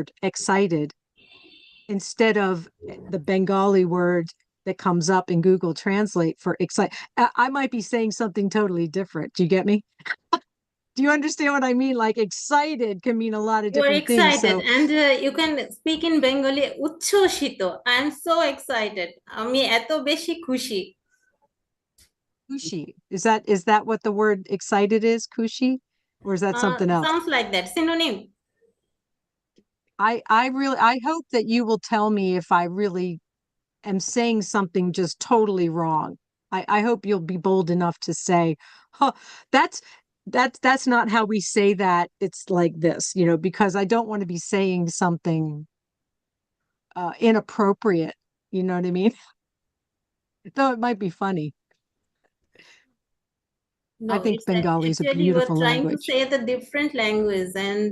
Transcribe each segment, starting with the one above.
word excited instead of the Bengali word that comes up in Google Translate for excite. I might be saying something totally different. Do you get me? Do you understand what I mean? Like excited can mean a lot of You are different things. excited, So and you can speak in Bengali. Uchchoshito. I am so excited. আমি এত বেশি খুশি. kushi, is that what the word excited is? Kushi, or is that something else? Sounds like that. Synonym. I hope that you will tell me if I really am saying something just totally wrong. I hope you'll be bold enough to say, huh, that's not how we say that. It's like this, because I don't want to be saying something inappropriate. You know what I mean? Though it might be funny. I No, think it's Bengali is a actually you are beautiful trying to language. say the different language, and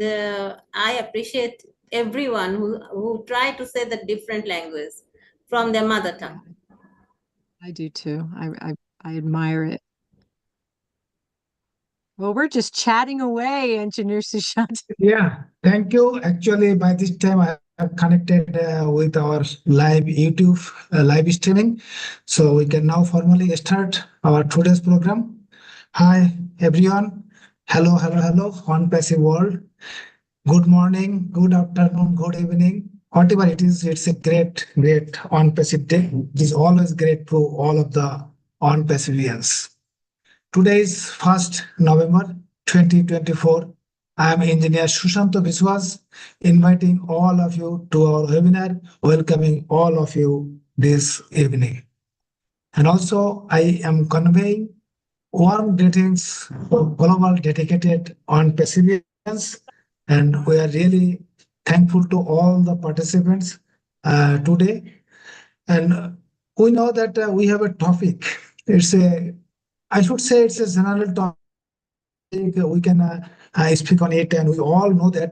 I appreciate everyone who try to say the different language from their mother tongue. I do too. I admire it. Well, we're just chatting away, Engineer Sushant. Yeah, thank you. Actually, by this time, I have connected with our live YouTube live streaming. So we can now formally start our today's program. Hi, everyone. Hello, hello, hello, on Passive World. Good morning, good afternoon, good evening. Whatever it is, it's a great on passive day. It is always great to all of the on passivians. Today is 1st November 2024. I am Engineer Sushanto Biswas, inviting all of you to our webinar, welcoming all of you this evening. And also, I am conveying warm greetings for global dedicated on passivians, and we are really thankful to all the participants today. And we know that we have a topic. I should say it's a general topic. We can speak on it, and we all know that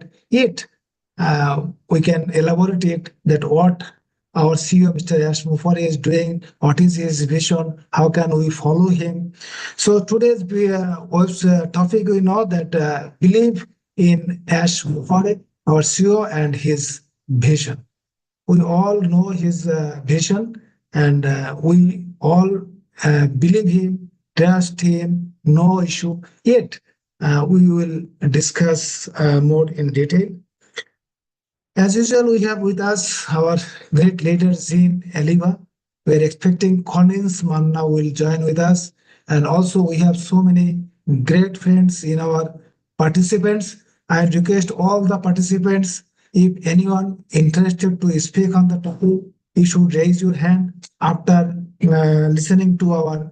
we can elaborate it, that what our CEO, Mr. Yash Mufari, is doing, what is his vision, how can we follow him. So today's topic, we know that believe in Yash Mufari, our CEO, and his vision. We all know his vision, and we all believe him, trust him, no issue. Yet, we will discuss more in detail. As usual, we have with us our great leader, Zin Eliva. We're expecting Collins Manna will join with us. And also, we have so many great friends in our participants. I request all the participants, if anyone interested to speak on the topic, you should raise your hand after listening to our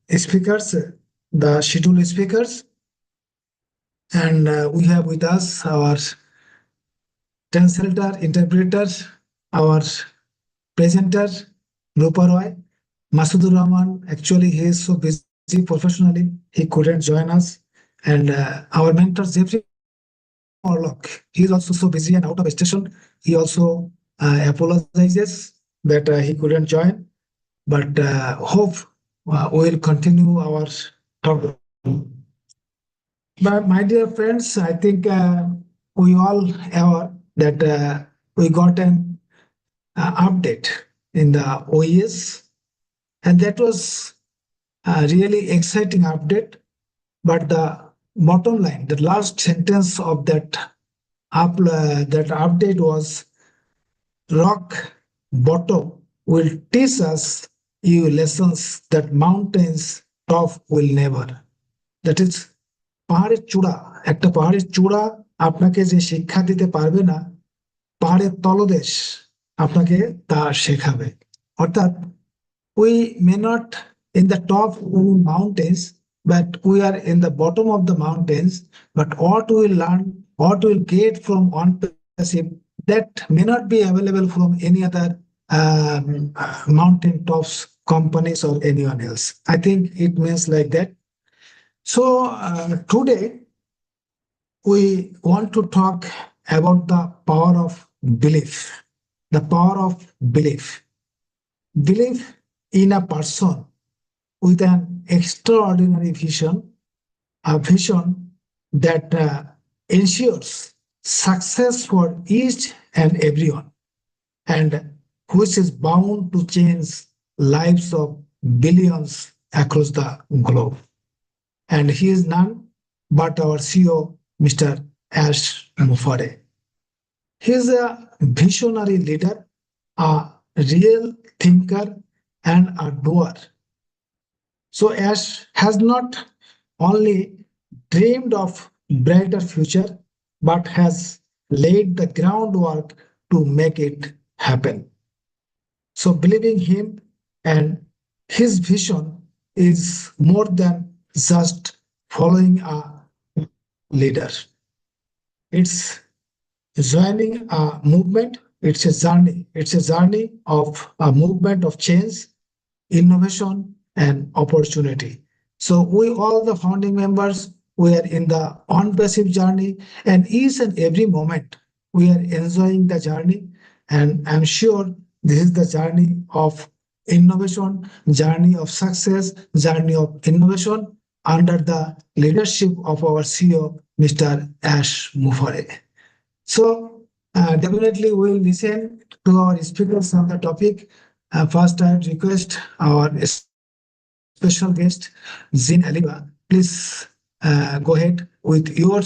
speakers, the scheduled speakers. And we have with us our translator, interpreter, our presenter, Rupa Roy. Masudur Rahman, actually, he is so busy professionally, he couldn't join us. And our mentor, Jeffrey Morlock, he is also so busy and out of station. He also apologizes that he couldn't join, but hope we will continue our talk. But my dear friends, I think we all have that we got an update in the OES, and that was a really exciting update. But the bottom line, the last sentence of that update was, rock bottom will teach us you lessons that mountains top will never. That is, পাহাড়ের চূড়া, একটা পাহাড়ের চূড়া আপনাকে যে শিক্ষা দিতে পারবে না, পাহাড়ের তলদেশ আপনাকে তা শেখাবে। অর্থাৎ, we may not in the top of mountains, but we are in the bottom of the mountains. But what we learn, what we get from ONPASSIVE, that may not be available from any other mountain tops companies or anyone else. I think it means like that. So today we want to talk about the power of belief. The power of belief. Belief in a person with an extraordinary vision, a vision that ensures success for each and everyone, and which is bound to change lives of billions across the globe. And he is none but our CEO, Mr. Ash Mufare. He is a visionary leader, a real thinker, and a doer. So Ash has not only dreamed of brighter future, but has laid the groundwork to make it happen. So believing him and his vision is more than just following a leader. It's joining a movement. It's a journey. It's a journey of a movement of change, innovation, and opportunity. So we all the founding members, we are in the on-passive journey, and each and every moment we are enjoying the journey. And I'm sure this is the journey of innovation, journey of success, journey of innovation under the leadership of our CEO, Mr. Ash Mufare. So definitely we'll listen to our speakers on the topic. First, I request our special guest, Zin Aliba. Please go ahead with your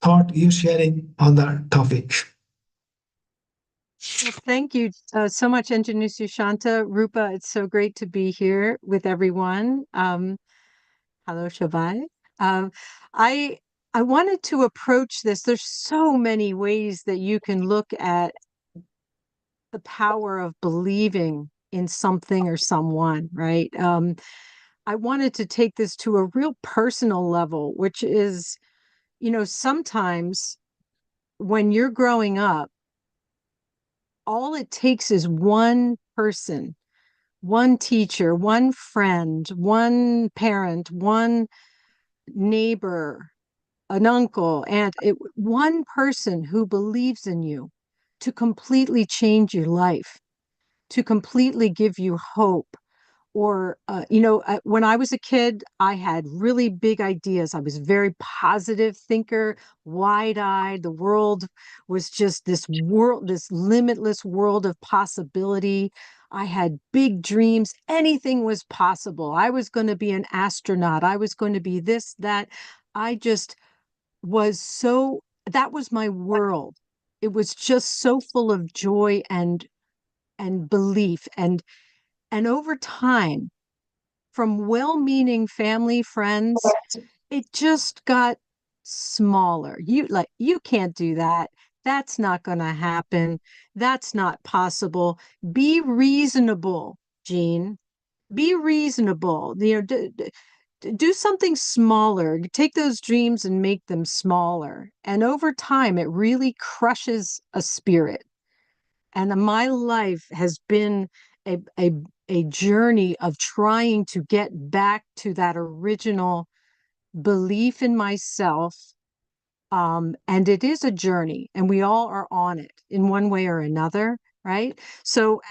thought, your sharing on the topic. Well, thank you so much, Engineer Sushanta. Rupa, it's so great to be here with everyone. Hello, Shabai. Um, I I wanted to approach this. There's so many ways that you can look at the power of believing in something or someone, right? I wanted to take this to a real personal level, which is, sometimes when you're growing up, all it takes is one person, one teacher, one friend, one parent, one neighbor, an uncle, one person who believes in you to completely change your life, to completely give you hope. Or, when I was a kid, I had really big ideas. I was a very positive thinker, wide-eyed. The world was just this limitless world of possibility. I had big dreams. Anything was possible. I was going to be an astronaut. I was going to be this, that. I just that was my world. It was just so full of joy and belief. And over time, from well-meaning family, friends, it just got smaller. You can't do that. That's not going to happen. That's not possible. Be reasonable, Jean. Be reasonable. Do something smaller. Take those dreams and make them smaller. And over time, it really crushes a spirit. And my life has been a, a, a journey of trying to get back to that original belief in myself. And it is a journey, and we all are on it in one way or another, right? So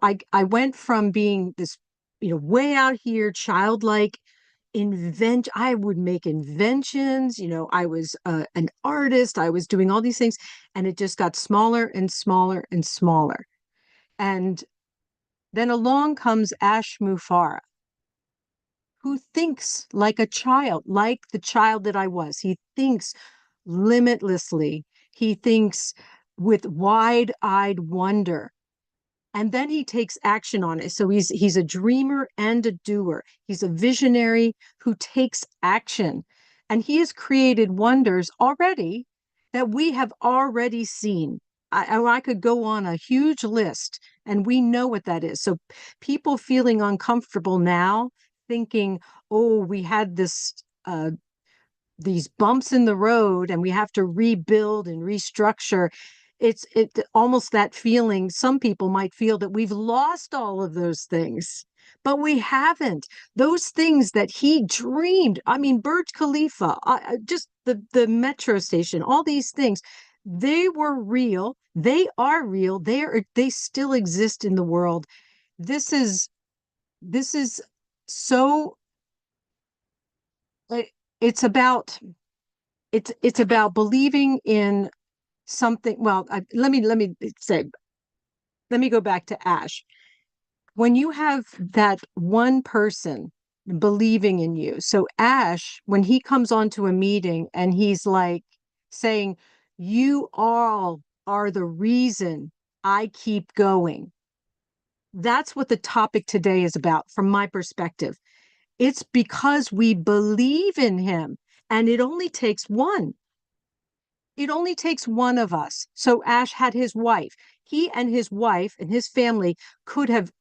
I went from being this, way out here, childlike I would make inventions. I was an artist. I was doing all these things, and it just got smaller and smaller and smaller. And then along comes Ash Mufara, who thinks like a child, like the child that I was. He thinks limitlessly. He thinks with wide-eyed wonder. And then he takes action on it. So he's a dreamer and a doer. He's a visionary who takes action. And he has created wonders already that we have already seen. I could go on a huge list, and we know what that is. So people feeling uncomfortable now, thinking, oh, we had these bumps in the road and we have to rebuild and restructure. It almost that feeling. Some people might feel that we've lost all of those things, but we haven't. Those things that he dreamed, I mean, Burj Khalifa, just the metro station, all these things, they were real. They are real. They still exist in the world. This is so like, it's about believing in something. Well, let me go back to Ash. When you have that one person believing in you, so Ash, when he comes onto a meeting and he's like saying, "You all are the reason I keep going." That's what the topic today is about, from my perspective. It's because we believe in him, and it only takes one. It only takes one of us. So Ash had his wife. He and his wife and his family could have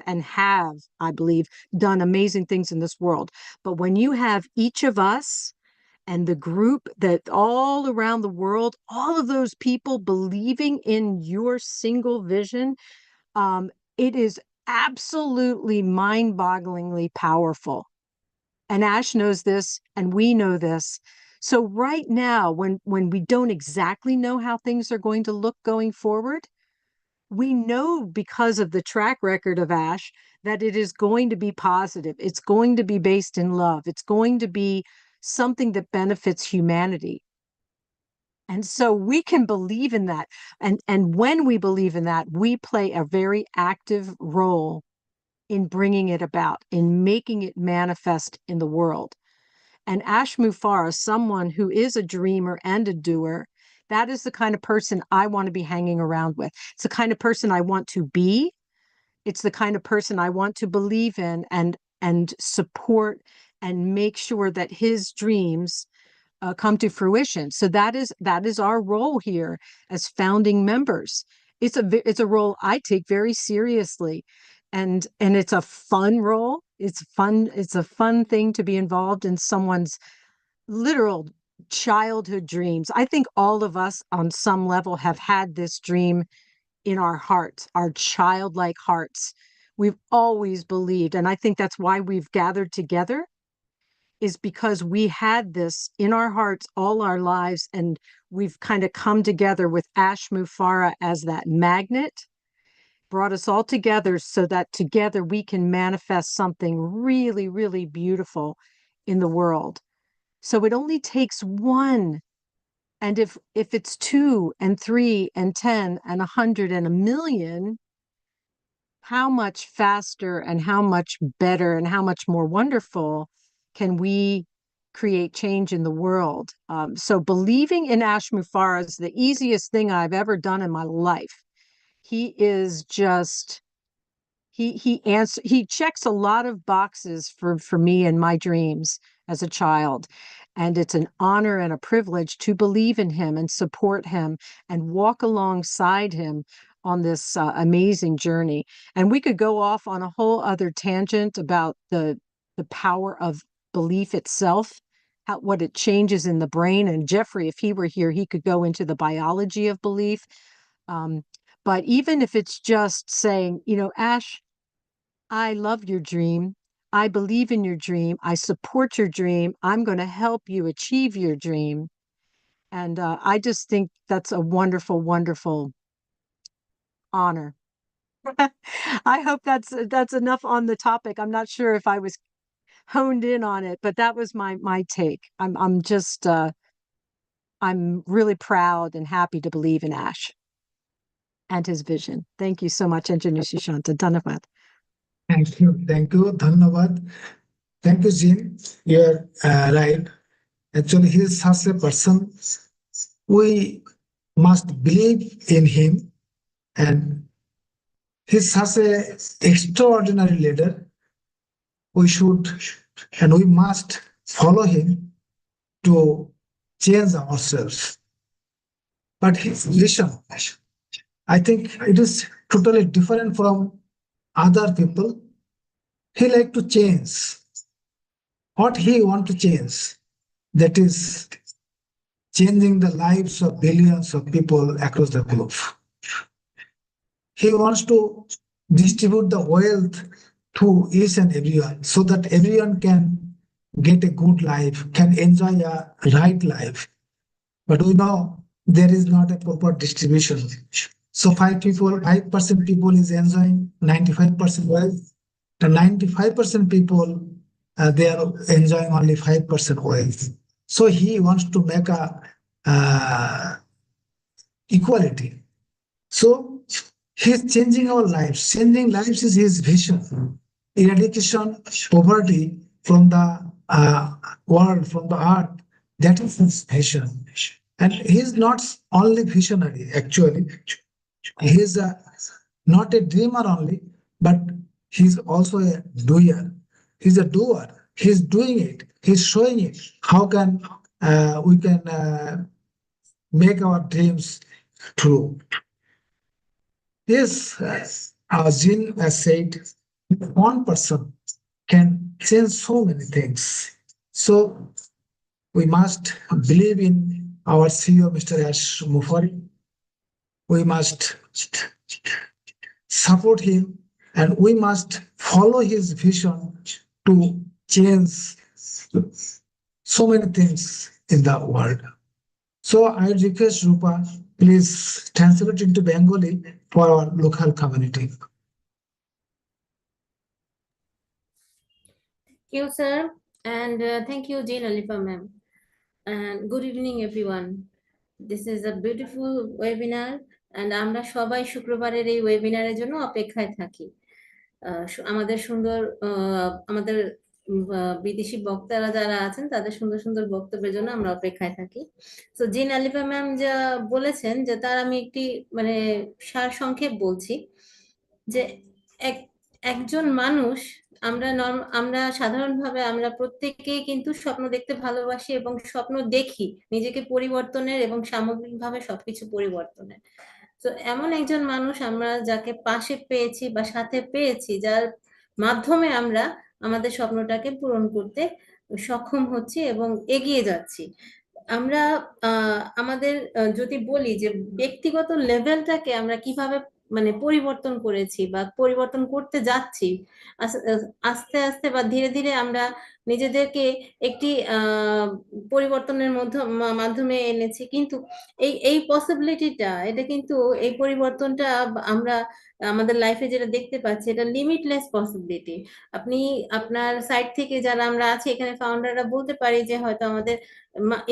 and have, I believe, done amazing things in this world. But when you have each of us and the group that all around the world, all of those people believing in your single vision, it is absolutely mind-bogglingly powerful. And Ash knows this, and we know this. So right now, when we don't exactly know how things are going to look going forward, we know because of the track record of Ash that it is going to be positive. It's going to be based in love. It's going to be something that benefits humanity. And so we can believe in that. And when we believe in that, we play a very active role in bringing it about, in making it manifest in the world. And Ash Mufareh, someone who is a dreamer and a doer, that is the kind of person I want to be hanging around with. It's the kind of person I want to be. It's the kind of person I want to believe in and support and make sure that his dreams come to fruition. So that is our role here as founding members. It's a role I take very seriously, and it's a fun role. It's fun. It's a fun thing to be involved in someone's literal childhood dreams. I think all of us on some level have had this dream in our hearts, our childlike hearts. We've always believed, and I think that's why we've gathered together, is because we had this in our hearts all our lives, and we've kind of come together with Ash Mufareh as that magnet, brought us all together so that together we can manifest something really, really beautiful in the world. So it only takes one. And if it's two and three and 10 and 100 and a million, how much faster and how much better and how much more wonderful can we create change in the world? So believing in Ash Mufareh is the easiest thing I've ever done in my life. He is just he checks a lot of boxes for me and my dreams as a child, and it's an honor and a privilege to believe in him and support him and walk alongside him on this amazing journey. And we could go off on a whole other tangent about the power of belief itself, how what it changes in the brain. And Jeffrey, if he were here, he could go into the biology of belief. um, but even if it's just saying, Ash, I love your dream. I believe in your dream. I support your dream. I'm going to help you achieve your dream. And I just think that's a wonderful, wonderful honor. I hope that's enough on the topic. I'm not sure if I was honed in on it, but that was my take. I'm just I'm really proud and happy to believe in Ash and his vision. Thank you so much, Engineer Sushanta. Dhanavat. Thank you. Thank you. Dhanyavad. Thank you, Jean. You're right. Actually, he is such a person. We must believe in him, and he's such a extraordinary leader. We should and we must follow him to change ourselves. But his vision, I think it is totally different from other people. He like to change what he want to change. That is changing the lives of billions of people across the globe. He wants to distribute the wealth to each and everyone so that everyone can get a good life, can enjoy a right life. But we know there is not a proper distribution. So 5% people is enjoying 95% wealth. The 95% people, they are enjoying only 5% wealth. So he wants to make a equality. So he's changing our lives. Changing lives is his vision. Eradication, poverty from the world, from the earth. That is his vision. And he's not only visionary, actually. He's not a dreamer only, but he's also a doer. He's a doer. He's doing it. He's showing it. How can we can make our dreams true? Yes, as Jean has said, one person can change so many things. So we must believe in our CEO, Mr. Ash Mufari. We must support him and we must follow his vision to change so many things in the world. So I request Rupa, please translate into Bengali for our local community. Thank you, sir. And thank you, Jane Alifa, ma'am. And good evening, everyone. This is a beautiful webinar, and আমরা সবাই শুক্রবারের এই ওয়েবিনারের জন্য অপেক্ষায় থাকি। আমাদের সুন্দর আমাদের বিদেশি বক্তারা যারা আছেন তাদের সুন্দর সুন্দর বক্তব্যের জন্য আমরা অপেক্ষায় থাকি। তো জিন আলিফা ম্যাম যা বলেছেন যে তার আমি একটি মানে সার সংক্ষেপ বলছি যে একজন মানুষ আমরা সাধারণভাবে আমরা প্রত্যেকেই কিন্তু স্বপ্ন দেখতে ভালোবাসি এবং স্বপ্ন দেখি নিজেকে পরিবর্তনের এবং সামগ্রিকভাবে সবকিছু পরিবর্তনের। তো এমন একজন মানুষ আমরা যাকে পাশে পেয়েছি বা সাথে পেয়েছি, যার মাধ্যমে আমরা আমাদের স্বপ্নটাকে পূরণ করতে সক্ষম হচ্ছি এবং এগিয়ে যাচ্ছি। আমরা আমাদের যদি বলি যে ব্যক্তিগত লেভেলটাকে আমরা কিভাবে মানে পরিবর্তন করেছি বা পরিবর্তন করতে যাচ্ছি, আস্তে আস্তে বা ধীরে ধীরে আমরা নিজেদেরকে একটি পরিবর্তনের মাধ্যমে এনেছি। কিন্তু এই পসিবিলিটিটা, এটা কিন্তু এই পরিবর্তনটা আমরা আমাদের লাইফে যেটা দেখতে পাচ্ছি এটা লিমিটলেস পসিবিলিটি। আপনি আপনার সাইড থেকে যারা আমরা আছি এখানে ফাউন্ডাররা বলতে পারি যে হয়তো আমাদের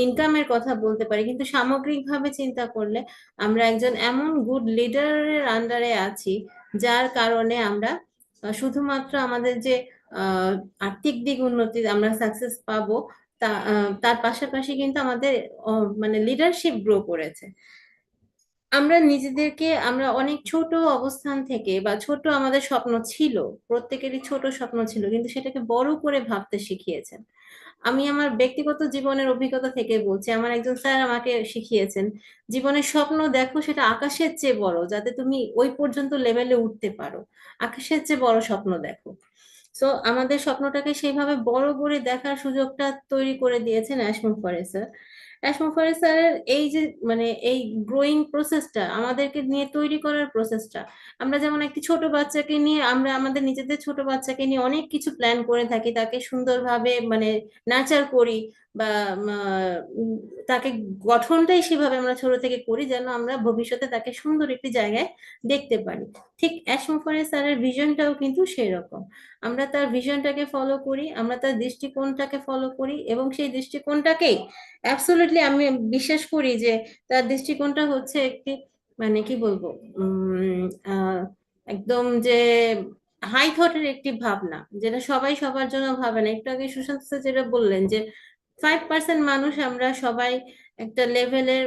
ইনকামের কথা বলতে পারি, কিন্তু সামগ্রিকভাবে চিন্তা করলে আমরা একজন এমন গুড লিডারের আন্ডারে আছি যার কারণে আমরা শুধুমাত্র আমাদের যে আর্থিক দিক উন্নতি আমরা সাকসেস পাবো তার পাশাপাশি কিন্তু আমাদের মানে লিডারশিপ গ্রো করেছে। আমরা নিজেদেরকে আমরা অনেক ছোট অবস্থান থেকে বা ছোট আমাদের স্বপ্ন ছিল, প্রত্যেকেরই ছোট স্বপ্ন ছিল, কিন্তু সেটাকে বড় করে ভাবতে শিখিয়েছেন। আমি আমার ব্যক্তিগত জীবনের অভিজ্ঞতা থেকে বলছি, আমার একজন স্যার আমাকে শিখিয়েছেন জীবনের স্বপ্ন দেখো সেটা আকাশের চেয়ে বড়, যাতে তুমি ওই পর্যন্ত লেভেলে উঠতে পারো। আকাশের চেয়ে বড় স্বপ্ন দেখো। সো আমাদের স্বপ্নটাকে সেইভাবে বড় করে দেখার সুযোগটা তৈরি করে দিয়েছেন অ্যাশমুফারে স্যার। অ্যাশমুফারে স্যারের এই যে মানে এই গ্রোয়িং প্রসেসটা, আমাদেরকে নিয়ে তৈরি করার প্রসেসটা, আমরা যেমন একটি ছোট বাচ্চাকে নিয়ে আমরা আমাদের নিজেদের ছোট বাচ্চাকে নিয়ে অনেক কিছু প্ল্যান করে থাকি, তাকে সুন্দরভাবে মানে নার্চার করি বা তাকে গঠনটাই সেভাবে আমরা ছোট থেকে করি যেন আমরা ভবিষ্যতে তাকে সুন্দর একটি জায়গায় দেখতে পারি। ঠিক অ্যাশমুফারে স্যারের ভিশনটাও কিন্তু সেই রকম। আমরা তার ভিশনটাকে ফলো করি, আমরা তার দৃষ্টিকোণটাকে ফলো করি এবং সেই দৃষ্টিকোণটাকেই অ্যাবসলিউটলি আমি বিশ্বাস করি যে তার দৃষ্টিকোণটা হচ্ছে একটি মানে কি বলবো একদম যে হাই থটের একটি ভাবনা, যেটা সবাই সবার জন্য ভাবে না। একটু আগে সুশান্ত স্যার যেটা বললেন যে 5% মানুষ আমরা সবাই একটা লেভেলের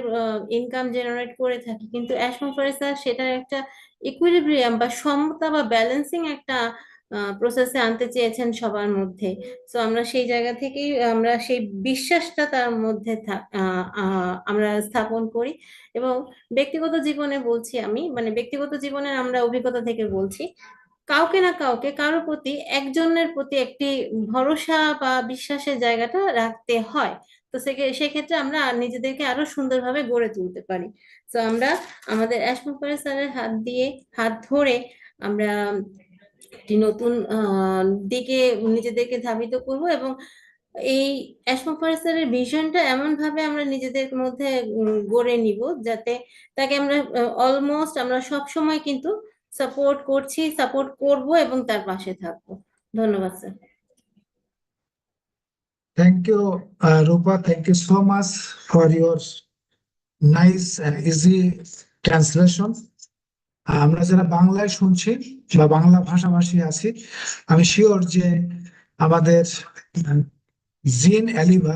ইনকাম জেনারেট করে থাকি, কিন্তু অ্যাশমুফারে স্যার সেটার একটা ইকুইলিব্রিয়াম বা সমতা বা ব্যালেন্সিং একটা প্রসেসে আনতে চেয়েছেন সবার মধ্যে। তো আমরা সেই জায়গা থেকেই আমরা সেই বিশ্বাসটা তার মধ্যে আমরা স্থাপন করি। এবং ব্যক্তিগত জীবনে বলছি, আমি মানে ব্যক্তিগত জীবনের আমরা অভিজ্ঞতা থেকে বলছি, কাউকে না কাউকে কারোর প্রতি একজনের প্রতি একটি ভরসা বা বিশ্বাসের জায়গাটা রাখতে হয়। তো সেক্ষেত্রে আমরা নিজেদেরকে আরো সুন্দরভাবে গড়ে তুলতে পারি। তো আমরা আমাদের অ্যাশমুফারে স্যারের হাত ধরে আমরা একটি নতুন দিকে নিজেদেরকে ধাবিত করব এবং এই অ্যাশমুফারে স্যারের ভিশনটা এমন ভাবে আমরা নিজেদের মধ্যে গড়ে নিব যাতে তাকে আমরা অলমোস্ট আমরা সব সময় কিন্তু সাপোর্ট করছি, সাপোর্ট করব এবং তার পাশে থাকবো। ধন্যবাদ sir. Thank you, Rupa. Thank you so much for your nice and easy translation. আমরা যারা বাংলায় শুনছি বা বাংলা ভাষাভাষী আছি, আমি শিওর যে আমাদের জিন অ্যালিভা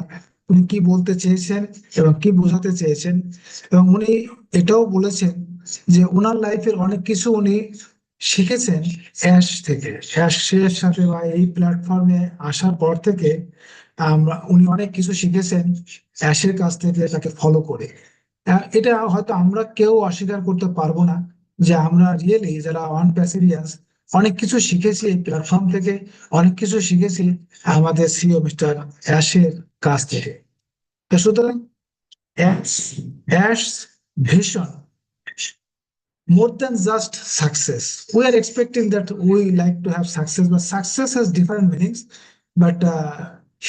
উনি কি বলতে চেয়েছেন এবং কি বোঝাতে চেয়েছেন, এবং উনি এটাও বলেছেন যে ওনার লাইফের অনেক কিছু উনি শিখেছেন অ্যাশ থেকে। অ্যাশের সাথে বা এই প্ল্যাটফর্মে আসার পর থেকে উনি অনেক কিছু শিখেছেন অ্যাশের কাছ থেকে, তাকে ফলো করে। এটা হয়তো আমরা কেউ অস্বীকার করতে পারবো না যে আমরা রিয়েলি যারা অন প্যাসিভিয়ান্স অনেক কিছু শিখেছি এই প্ল্যাটফর্ম থেকে, অনেক কিছু শিখেছি আমাদের সিও মিস্টার অ্যাশের কাছ থেকে। তো সুতরাং ash ash vision more than just success. We are expecting that we like to have success, but success has different meanings. But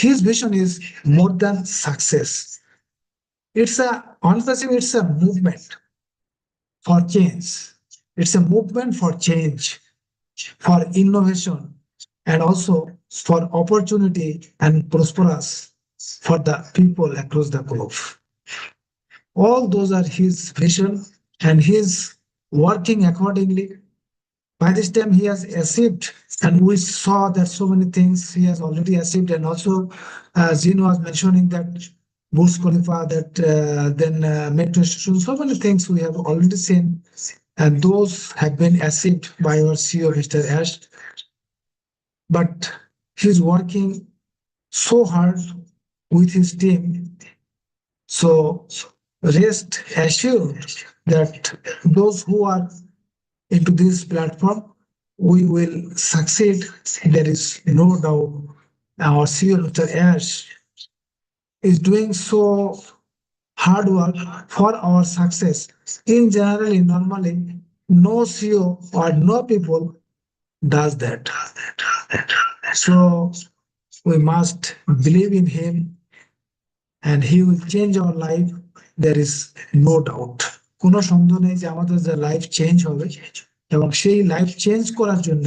his vision is more than success. It's a honestly, it's a movement for change. It's a movement for change, for innovation, and also for opportunity and prosperous for the people across the globe. All those are his vision, and he's working accordingly. By this time, he has achieved, and we saw that so many things he has already achieved. And also, Zin was mentioning that Burj Khalifa, that then metro station, so many things we have already seen, and those have been achieved by our CEO, Mr. Ash. But he's working so hard with his team. So rest assured that those who are into this platform, we will succeed. There is no doubt. Our CEO, Mr. Ash, is doing so hard work for our success. In generally, normally, no CEO or no people does that. So we must believe in him, and he will change our life. There is no doubt. কোনো সন্দেহ নেই যে আমাদের যে life change হবে, এবং সেই life change করার জন্য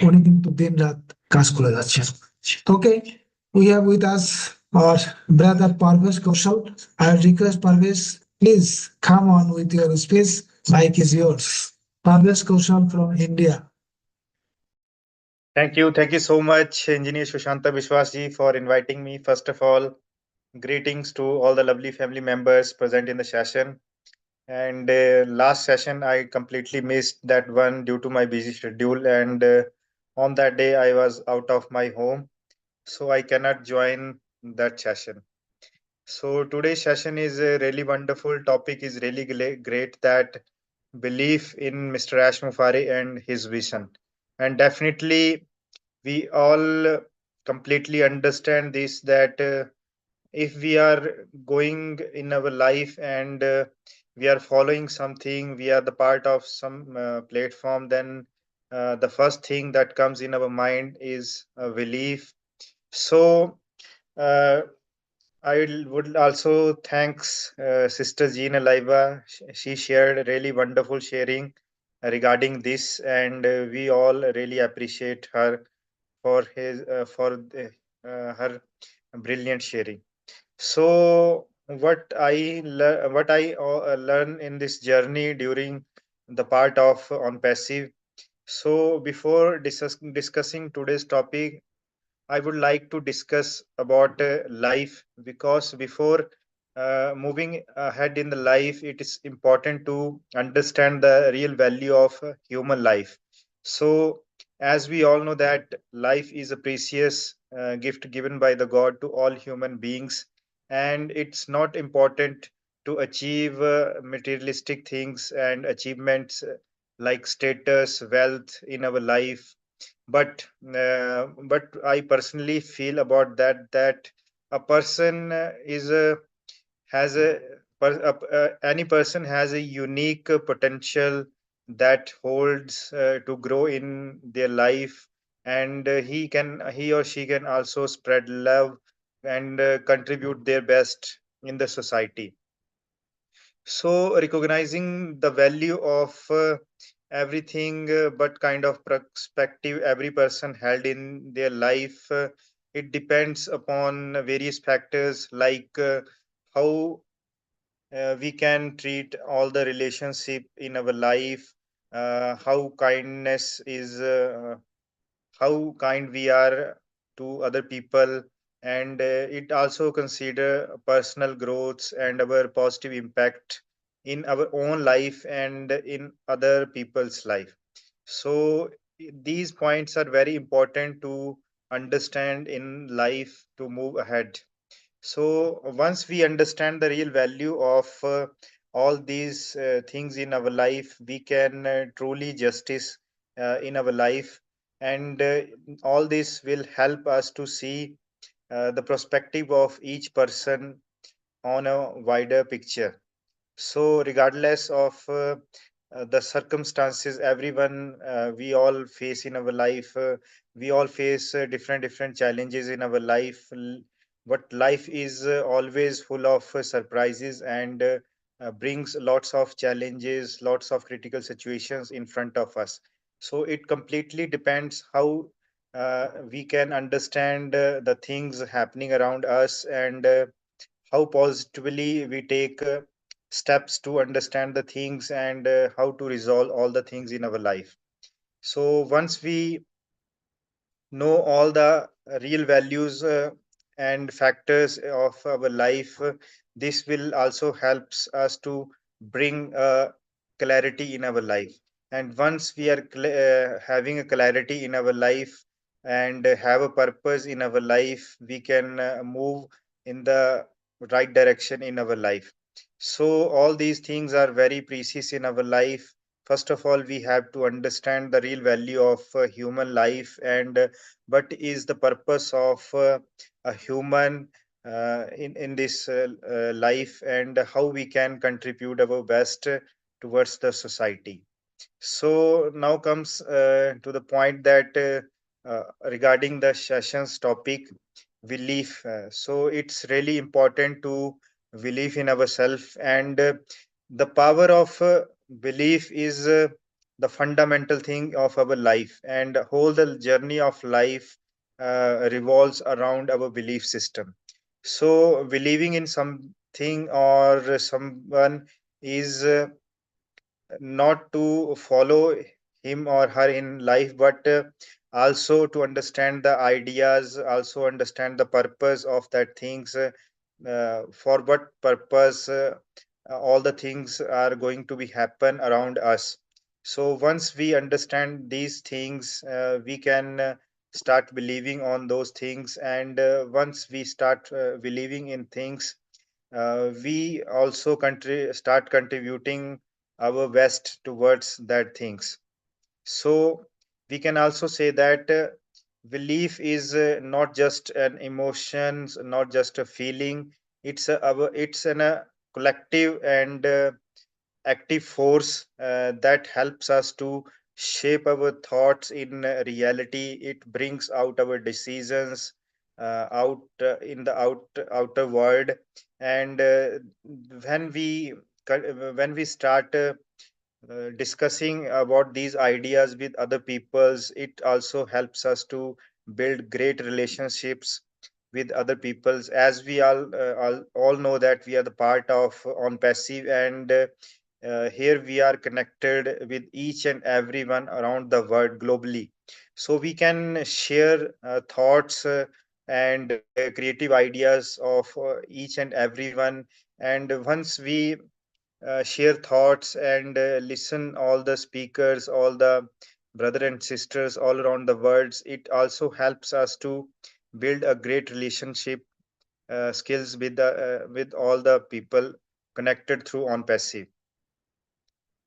উনি কিন্তু দিন রাত কাজ করে যাচ্ছেন। ওকে, we have with us our brother Parvesh Kaushal. I request Parvesh, please come on with your speech. Mic is yours. Parvesh Kaushal from India. Thank you so much, Engineer Sushanta Biswasji, for inviting me. First of all, greetings to all the lovely family members present in the session. And last session, I completely missed that one due to my busy schedule. And on that day, I was out of my home, so I cannot join that session. So today's session is a really wonderful topic. Is really great, that belief in Mr. Ash Mufari and his vision. And definitely, we all completely understand this, that if we are going in our life and we are following something, we are the part of some platform, then the first thing that comes in our mind is a belief. So uh, would also thanks Sister Jean Aliva. She shared a really wonderful sharing regarding this, and we all really appreciate her for her brilliant sharing. So what I learn in this journey during the part of on passive. So before discussing today's topic, I would like to discuss about life, because before moving ahead in the life, it is important to understand the real value of human life. So, as we all know that life is a precious gift given by the God to all human beings, and it's not important to achieve materialistic things and achievements like status, wealth in our life, but I personally feel about that a person is a has any person has a unique potential that holds to grow in their life, and he or she can also spread love and contribute their best in the society. So recognizing the value of everything, but kind of perspective every person held in their life, it depends upon various factors, like how we can treat all the relationship in our life, how kindness is, how kind we are to other people, and it also consider personal growths and our positive impact in our own life and in other people's life. So these points are very important to understand in life to move ahead. So once we understand the real value of all these things in our life, we can truly justice in our life, and all this will help us to see the perspective of each person on a wider picture. So, regardless of the circumstances, everyone, we all face in our life, we all face different challenges in our life. But life is always full of surprises and brings lots of challenges, lots of critical situations in front of us. So, it completely depends how we can understand the things happening around us, and how positively we take steps to understand the things, and how to resolve all the things in our life. So once we know all the real values and factors of our life, this will also helps us to bring clarity in our life. And once we are having a clarity in our life and have a purpose in our life, we can move in the right direction in our life. So all these things are very precious in our life. First of all, we have to understand the real value of human life, and what is the purpose of a human in this life, and how we can contribute our best towards the society. So now comes to the point that regarding the session's topic, belief. So it's really important to believe in ourselves, and the power of belief is the fundamental thing of our life, and whole the journey of life revolves around our belief system. So believing in something or someone is not to follow him or her in life, but also to understand the ideas, also understand the purpose of that things, for what purpose all the things are going to be happen around us. So once we understand these things, we can start believing on those things, and once we start believing in things, we also start contributing our best towards that things. So we can also say that belief is not just an emotion, not just a feeling. It's a collective and active force that helps us to shape our thoughts in reality. It brings out our decisions out in the outer world, and when we when we start discussing about these ideas with other peoples, it also helps us to build great relationships with other peoples, as we all know that we are the part of on passive, and here we are connected with each and everyone around the world globally. So we can share thoughts and creative ideas of each and everyone. And once we share thoughts and listen all the speakers, all the brother and sisters all around the world, it also helps us to build a great relationship skills with all the people connected through on passive.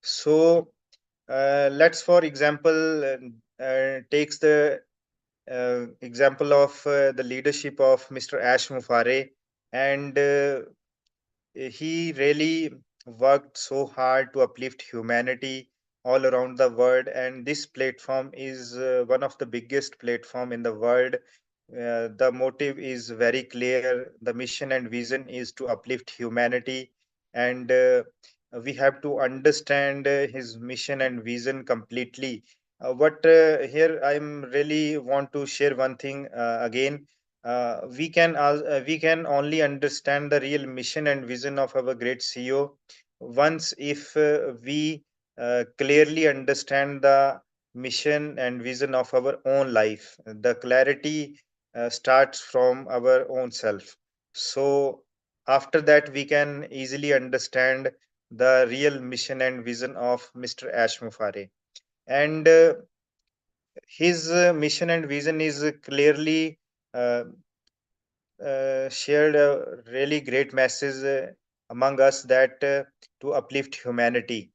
So let's for example takes the example of the leadership of Mr. Ash Mufare, and he really worked so hard to uplift humanity all around the world, and this platform is one of the biggest platform in the world. The motive is very clear. The mission and vision is to uplift humanity, and we have to understand his mission and vision completely. But here I'm really want to share one thing again. we can only understand the real mission and vision of our great CEO once if we clearly understand the mission and vision of our own life. The clarity starts from our own self. So after that, we can easily understand the real mission and vision of Mr. Ash Mufare. And his mission and vision is clearly uh, shared a really great message among us that to uplift humanity.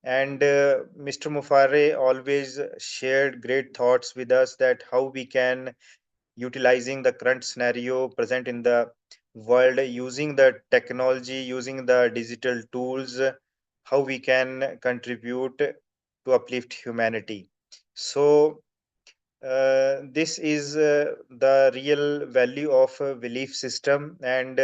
And Mr. Mufare always shared great thoughts with us that how we can utilizing the current scenario present in the world, using the technology, using the digital tools, how we can contribute to uplift humanity. So this is the real value of a belief system, and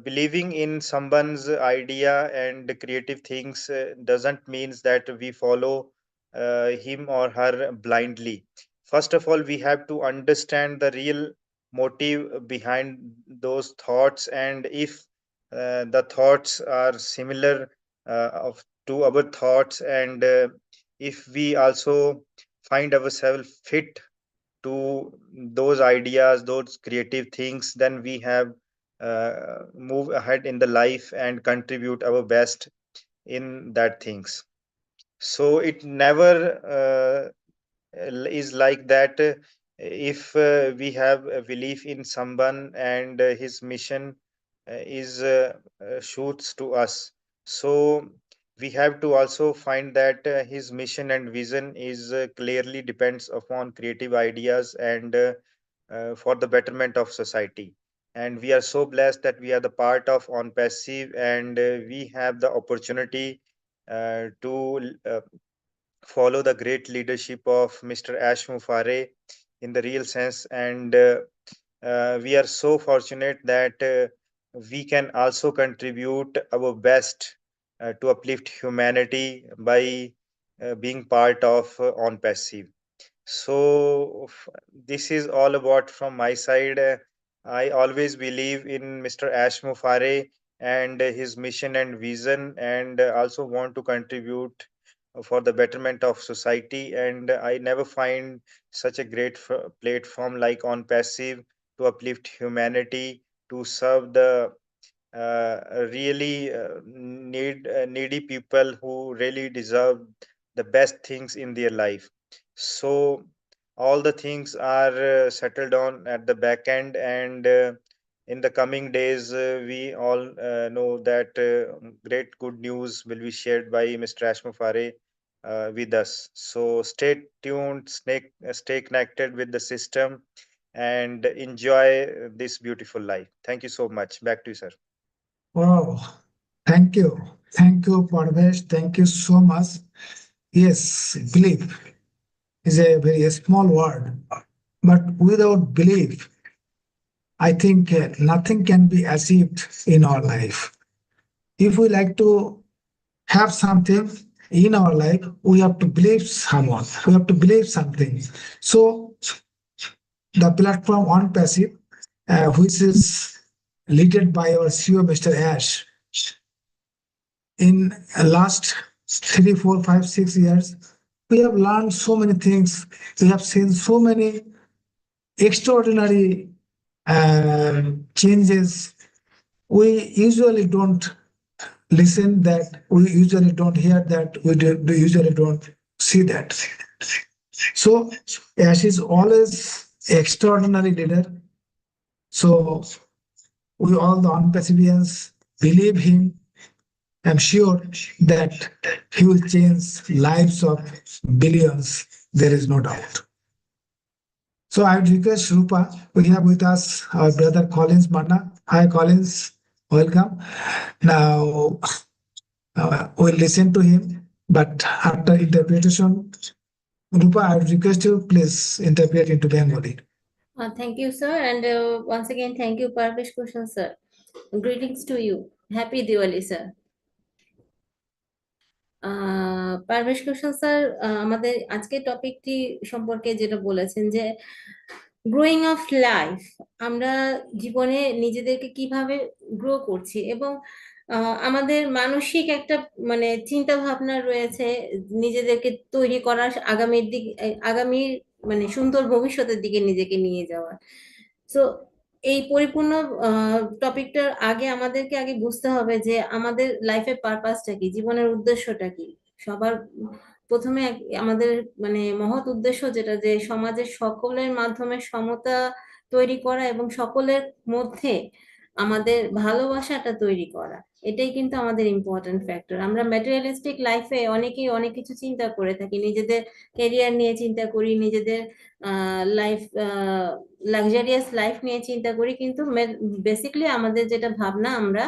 believing in someone's idea and creative things doesn't means that we follow him or her blindly. First of all, we have to understand the real motive behind those thoughts, and if the thoughts are similar to our thoughts, and if we also find ourselves fit to those ideas, those creative things, then we have move ahead in the life and contribute our best in that things. So it never is like that if we have a belief in someone and his mission is shoots to us, so we have to also find that his mission and vision is clearly depends upon creative ideas and for the betterment of society. And we are so blessed that we are the part of on passive, and we have the opportunity to follow the great leadership of Mr. Ash Mufare in the real sense. And we are so fortunate that we can also contribute our best to uplift humanity by being part of On Passive. So this is all about from my side. I always believe in Mr. Ash Mufare and his mission and vision, and also want to contribute for the betterment of society. And I never find such a great platform like On Passive to uplift humanity, to serve the really needy people who really deserve the best things in their life. So all the things are settled on at the back end, and in the coming days, we all know that great good news will be shared by Mr. Ashmufare with us. So stay tuned, stay connected with the system, and enjoy this beautiful life. Thank you so much. Back to you, sir. Wow. Thank you. Thank you, Parvesh. Thank you so much. Yes, belief is a very small word, but without belief, I think nothing can be achieved in our life. If we like to have something in our life, we have to believe someone. We have to believe something. So the platform on passive, which is led by our CEO, Mr. Ash, in last 3, 4, 5, 6 years, we have learned so many things. We have seen so many extraordinary changes. We usually don't listen that. We usually don't hear that. We usually don't see that. So Ash is always extraordinary leader. So we all the unpassivians believe him. I'm sure that he will change lives of billions. There is no doubt. So I would request Rupa, we have with us our brother Collins Manna. Hi Collins, welcome. Now we'll listen to him, but after interpretation, Rupa, I would request you please interpret into Bengali. Thank you, sir. And once again, thank you, Parvesh Kushan, sir. Greetings to you. Happy Diwali, sir. Parvez Hossain sir আমাদের আজকের টপিকটি সম্পর্কে যেটা বলেছেন যে growing of life, আমরা জীবনে নিজেদেরকে কিভাবে গ্রো করছি, এবং আমাদের মানসিক একটা মানে চিন্তা ভাবনা রয়েছে নিজেদেরকে তৈরি করার, আগামীর দিক, আগামীর মানে সুন্দর ভবিষ্যতের দিকে নিজেকে নিয়ে যাওয়ার। তো এই পরিপূর্ণ টপিকটার আগে আমাদেরকে আগে বুঝতে হবে যে আমাদের লাইফের পারপাসটা কি, জীবনের উদ্দেশ্যটা কি। সবার প্রথমে আমাদের মানে মহৎ উদ্দেশ্য যেটা, যে সমাজের সকলের মাধ্যমে সমতা তৈরি করা এবং সকলের মধ্যে আমাদের ভালোবাসাটা তৈরি করা, এটাই কিন্তু আমাদের ইম্পর্টেন্ট ফ্যাক্টর। আমরা ম্যাটেরিয়ালিস্টিক লাইফে অনেকেই অনেক কিছু চিন্তা করে থাকি, নিজেদের ক্যারিয়ার নিয়ে চিন্তা করি, নিজেদের লাইফ, লাক্সারিয়াস লাইফ নিয়ে চিন্তা করি, কিন্তু বেসিক্যালি আমাদের যেটা ভাবনা, আমরা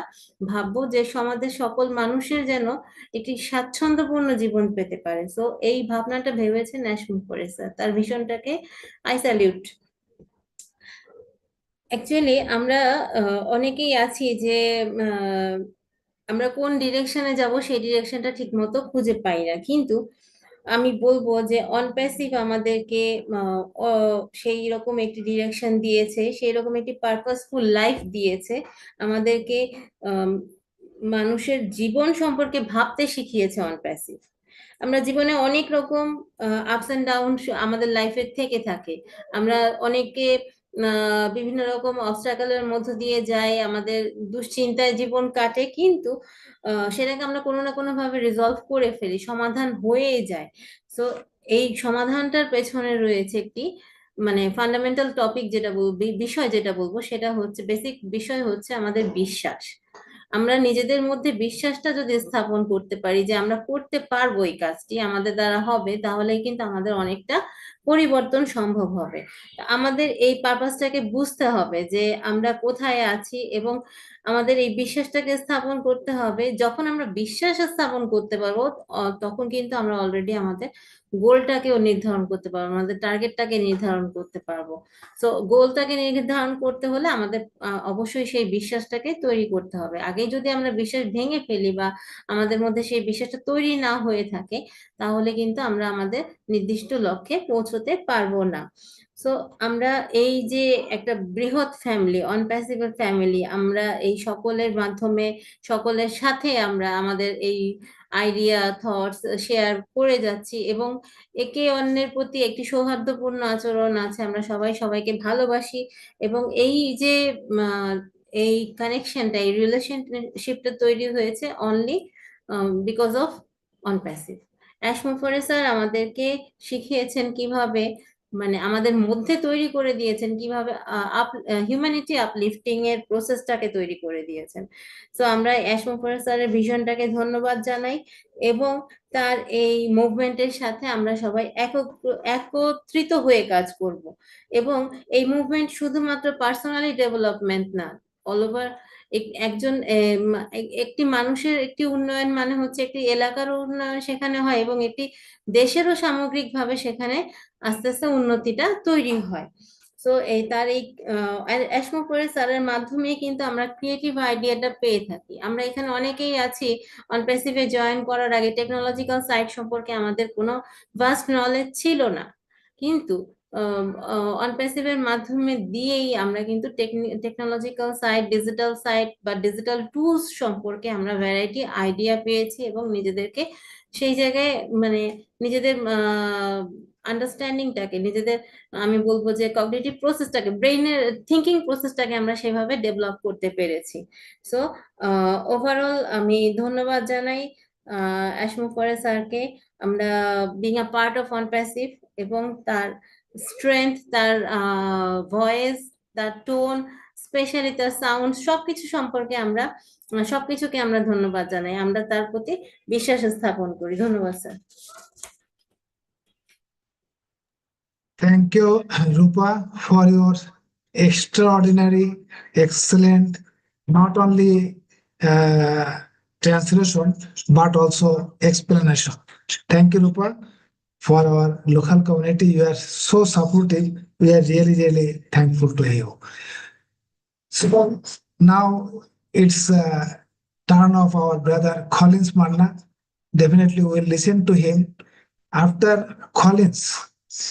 ভাববো যে সমাজের সকল মানুষের যেন একটি স্বাচ্ছন্দ্যপূর্ণ জীবন পেতে পারে। সো এই ভাবনাটা ভেবেছে ন্যাশনাল ফরেস্ট, তার ভিশনটাকে আই স্যালিউট। অ্যাকচুয়ালি আমরা অনেকেই আছি যে আহ, আমরা কোন ডিরেকশনে যাব সেই ডিরেকশনটা ঠিক মতো খুঁজে পাই না, কিন্তু আমি বলবো যে অনপ্যাসিভ আমাদেরকে সেই রকম একটি ডিরেকশন দিয়েছে, সেই রকম একটি পারপাসফুল লাইফ দিয়েছে আমাদেরকে। আম, মানুষের জীবন সম্পর্কে ভাবতে শিখিয়েছে অনপ্যাসিভ। আমরা জীবনে অনেক রকম আপস এন্ড ডাউন আমাদের লাইফে থেকে থাকে। আমরা অনেকে বিভিন্ন রকম অবস্ট্রাগলের মধ্য দিয়ে যাই, আমাদের দুশ্চিন্তায় জীবন কাটে, কিন্তু সেটাকে আমরা কোনো না কোনো ভাবে রিজলভ করে ফেলি, সমাধান হয়ে যায়। তো এই সমাধানটার পেছনে রয়েছে একটি মানে ফান্ডামেন্টাল টপিক, যেটা বলবো, বিষয় যেটা বলবো, সেটা হচ্ছে, বেসিক বিষয় হচ্ছে আমাদের বিশ্বাস। আমরা নিজেদের মধ্যে বিশ্বাসটা যদি স্থাপন করতে পারি যে আমরা করতে পারবো, এই কাজটি আমাদের দ্বারা হবে, তাহলে কিন্তু আমাদের অনেকটা পরিবর্তন সম্ভব হবে। আমাদের এই পারপাসটাকে বুঝতে হবে যে আমরা কোথায় আছি, এবং আমাদের এই বিশ্বাসটাকে স্থাপন করতে হবে। যখন আমরা বিশ্বাস স্থাপন করতে পারবো, তখন কিন্তু আমরা অলরেডি আমাদের গোলটাকেও নির্ধারণ করতে পারবো, আমাদের টার্গেটটাকে নির্ধারণ করতে পারবো। তো গোলটাকে নির্ধারণ করতে হলে আমাদের অবশ্যই সেই বিশ্বাসটাকে তৈরি করতে হবে। আগেই যদি আমরা বিশ্বাস ভেঙে ফেলি বা আমাদের মধ্যে সেই বিশ্বাসটা তৈরি না হয়ে থাকে, তাহলে কিন্তু আমরা আমাদের নির্দিষ্ট লক্ষ্যে পৌঁছতে পারবো না। সো আমরা এই যে একটা বৃহৎ ফ্যামিলি, অনপ্যাসিভ ফ্যামিলি, আমরা এই সকলের মাধ্যমে, সকলের সাথে আমরা আমাদের এই আইডিয়া, থটস শেয়ার করে যাচ্ছি, এবং একে অন্যের প্রতি একটি সৌহার্দ্যপূর্ণ আচরণ আছে, আমরা সবাই সবাইকে ভালোবাসি। এবং এই যে আহ, এই কানেকশনটা, এই রিলেশনশিপটা তৈরি হয়েছে অনলি বিকজ অফ অনপ্যাসিভ। অ্যাশমোফরে স্যার আমাদেরকে শিখিয়েছেন কিভাবে, মানে আমাদের মধ্যে তৈরি করে দিয়েছেন কিভাবে হিউম্যানিটি আপলিফটিং এর প্রসেসটাকে তৈরি করে দিয়েছেন। তো আমরা অ্যাশমোফরে স্যারের ভিশনটাকে ধন্যবাদ জানাই, এবং তার এই মুভমেন্টের সাথে আমরা সবাই একত্রিত হয়ে কাজ করব। এবং এই মুভমেন্ট শুধুমাত্র পার্সোনালি ডেভেলপমেন্ট না, অল ওভার একজন একটি মানুষের একটি উন্নয়ন মানে হচ্ছে একটি এলাকার উন্নয়ন সেখানে হয়, এবং একটি দেশেরও সামগ্রিকভাবে সেখানে আস্তে আস্তে উন্নতিটা তৈরি হয়। তো এই তার এই অ্যাশমোফরে স্যারের মাধ্যমে কিন্তু আমরা ক্রিয়েটিভ আইডিয়াটা পেয়ে থাকি। আমরা এখানে অনেকেই আছি অনপ্যাসিভে জয়েন করার আগে টেকনোলজিক্যাল সাইট সম্পর্কে আমাদের কোনো ভাস্ট নলেজ ছিল না, কিন্তু অনপ্যাসিভের মাধ্যমে দিয়েই আমরা কিন্তু টেকনোলজিক্যাল সাইট, ডিজিটাল সাইট বা ডিজিটাল টুলস সম্পর্কে আমরা ভ্যারাইটি আইডিয়া পেয়েছি, এবং নিজেদেরকে সেই জায়গায় মানে নিজেদের আন্ডারস্ট্যান্ডিংটাকে, নিজেদের আমি বলবো যে কগনিটিভ প্রসেসটাকে, ব্রেইনের থিঙ্কিং প্রসেসটাকে আমরা সেভাবে ডেভেলপ করতে পেরেছি। সো ওভারঅল আমি ধন্যবাদ জানাই অ্যাশমোফরে স্যারকে। আমরা বিং আ পার্ট অফ অনপ্যাসিভ, এবং তার স্ট্রেংথ, তার ভয়েস, তার টোন, স্পেশালি তার সাউন্ড, সবকিছু সম্পর্কে আমরা সবকিছুকে আমরা ধন্যবাদ জানাই, আমরা তার প্রতি বিশ্বাস স্থাপন করি। ধন্যবাদ sir. Thank you, Rupa, for your extraordinary, excellent, not only translation, but also explanation. Thank you, Rupa, for our local community. You are so supportive. We are really, really thankful to you. So now it's turn of our brother Collins Manna. Definitely we'll listen to him. After Collins,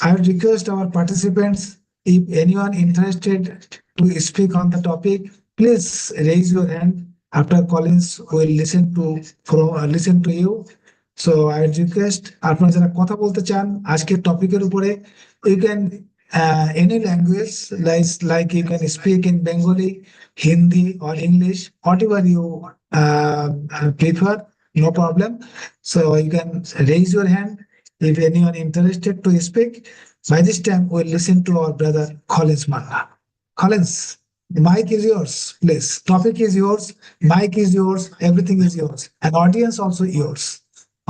I would request our participants If anyone interested to speak on the topic, please raise your hand. After Collins will listen to you. So I request আপনারা যারা কথা বলতে চান আজকের টপিকের উপরে, you can any language, like you can speak in Bengali, Hindi or English, whatever you prefer, no problem. So you can raise your hand if anyone interested to speak. By this time, we'll listen to our brother Collins Manna. Collins, the mic is yours, please. Topic is yours, mic is yours, everything is yours, and audience also yours.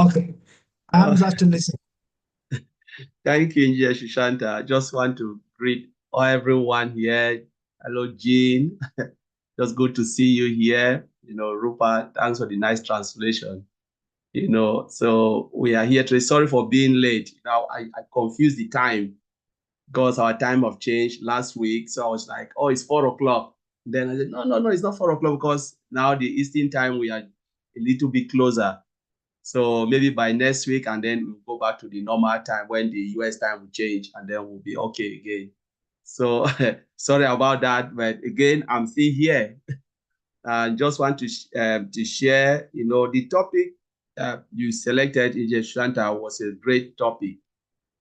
Okay, I'm just listening. Thank you, Engineer Shushanta. I just want to greet everyone here. Hello, Jean. Just good to see you here. Rupert, thanks for the nice translation. So we are here today. Sorry for being late. Now I confused the time because our time of change last week. So I was like, oh, it's 4 o'clock. Then I said, no, it's not 4 o'clock because now the Eastern time we are a little bit closer. So maybe by next week, and then we'll go back to the normal time when the US time will change, and then we'll be okay again. So sorry about that, but again, I'm still here. And just want to share, the topic you selected, Engineer Shanta, was a great topic.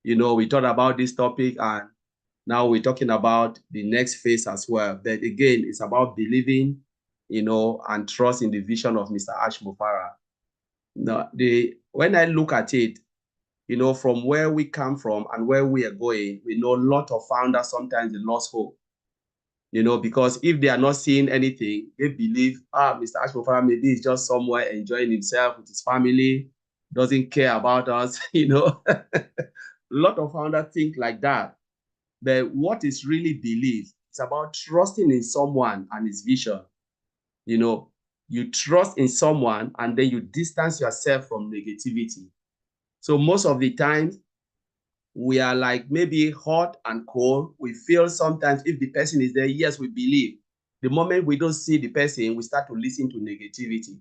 We thought about this topic, and now we're talking about the next phase as well. But again, it's about believing, and trust in the vision of Mr. Ash Mufara. Now, when I look at it, from where we come from and where we are going, we know a lot of founders sometimes they lost hope. Because if they are not seeing anything, they believe, Mr. Ash Mufara maybe is just somewhere enjoying himself with his family, doesn't care about us, A lot of founders think like that. But what is really belief? It's about trusting in someone and his vision. You trust in someone and then you distance yourself from negativity. So most of the time, we are like maybe hot and cold. We feel sometimes if the person is there, yes, we believe. The moment we don't see the person, we start to listen to negativity.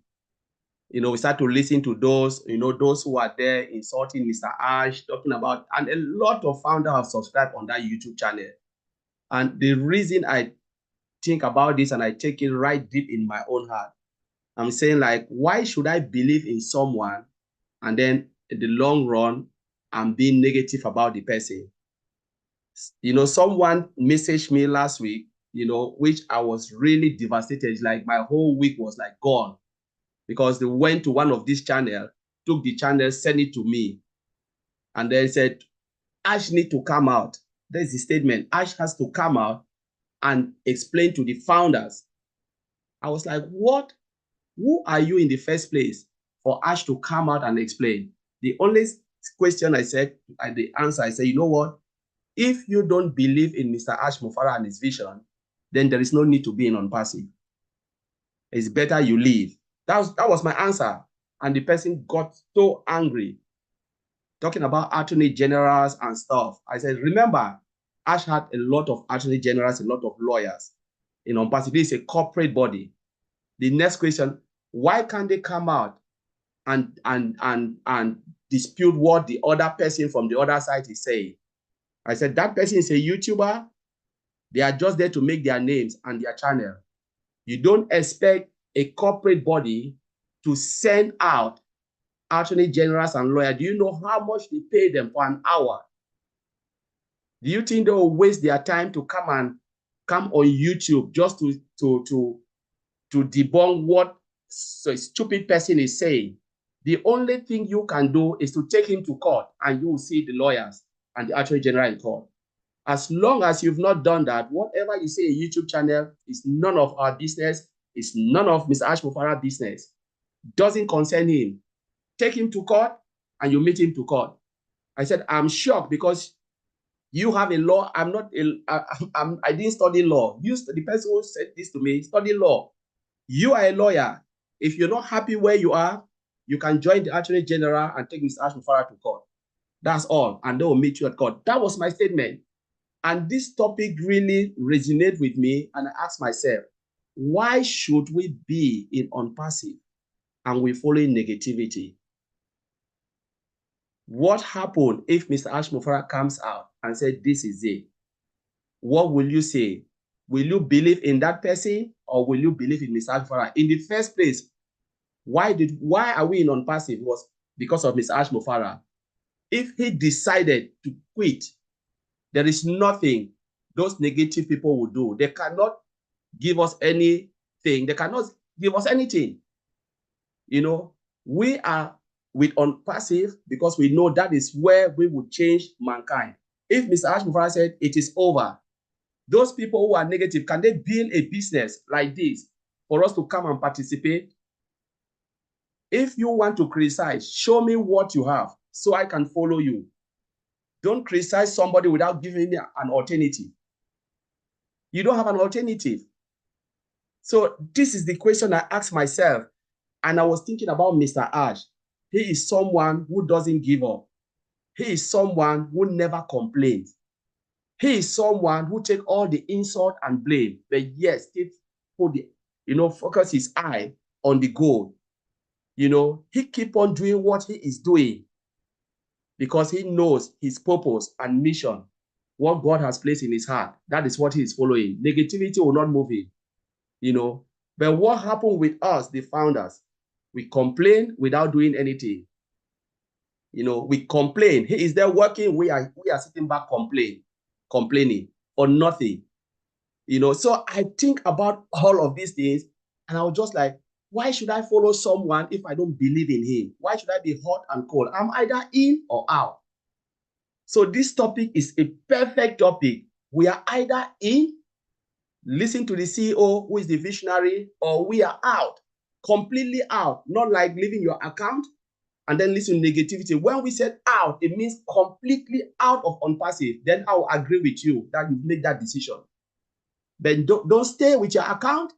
We start to listen to those, those who are there insulting Mr. Ash, talking about, and a lot of founders have subscribed on that YouTube channel. And the reason I think about this and I take it right deep in my own heart, I'm saying like, why should I believe in someone and then in the long run, I'm being negative about the person? Someone messaged me last week, which I was really devastated. Like my whole week was like gone because they went to one of these channels, took the channel, sent it to me, and then said, Ash need to come out. There's the statement. Ash has to come out and explain to the founders. I was like, what? Who are you in the first place for Ash to come out and explain? The only question I said, the answer, I said, you know what? If you don't believe in Mr. Ash Mufara and his vision, then there is no need to be in ONPASSIVE. It's better you leave. That was my answer. And the person got so angry, talking about attorney generals and stuff. I said, remember, Ash had a lot of attorney generals, a lot of lawyers in ONPASSIVE. This is a corporate body. The next question, why can't they come out and dispute what the other person from the other side is saying? I said, that person is a YouTuber. They are just there to make their names and their channel. You don't expect a corporate body to send out attorney generals and lawyers. Do you know how much they pay them for an hour? Do you think they will waste their time to come on YouTube just to debunk what a stupid person is saying? The only thing you can do is to take him to court and you will see the lawyers and the attorney general in court. As long as you've not done that, whatever you say in YouTube channel is none of our business. It's none of Mr. Ash Mufara's business. Doesn't concern him. Take him to court and you meet him to court. I said, I'm shocked because you have a law. I didn't study law. The person who said this to me, study law. You are a lawyer. If you're not happy where you are, you can join the attorney general and take Mr. Ash Mufara to court. That's all. And they will meet you at court. That was my statement. And this topic really resonated with me. And I asked myself, why should we be in ONPASSIVE and we follow negativity? What happened if Mr. Ash Mufara comes out and said, this is it? what will you say? Will you believe in that person or will you believe in Mr. Ash Mufara? In the first place, why are we in ONPASSIVE? It was because of Mr. Ash Mufara. If he decided to quit, there is nothing those negative people will do. They cannot give us anything. They cannot give us anything. You know, we are with ONPASSIVE because we know that is where we will change mankind. If Mr. Ash Mufara said it is over, those people who are negative, can they build a business like this for us to come and participate? If you want to criticize, show me what you have so I can follow you. Don't criticize somebody without giving me an alternative. You don't have an alternative. So this is the question I asked myself. And I was thinking about Mr. Ash. He is someone who doesn't give up. He is someone who never complains. He is someone who takes all the insult and blame, but yes, still put the, focus his eye on the goal. He keep on doing what he is doing because he knows his purpose and mission, what God has placed in his heart. That is what he is following. Negativity will not move him, But what happened with us, the founders? We complain without doing anything. We complain. He is there working. We are sitting back complaining or nothing. So I think about all of these things and I was just like, why should I follow someone if I don't believe in him? Why should I be hot and cold? I'm either in or out. So this topic is a perfect topic. We are either in, listen to the CEO who is the visionary, or we are out, completely out, not like leaving your account and then listen to negativity. When we said out, it means completely out of ONPASSIVE. Then I will agree with you that you make that decision. But don't stay with your account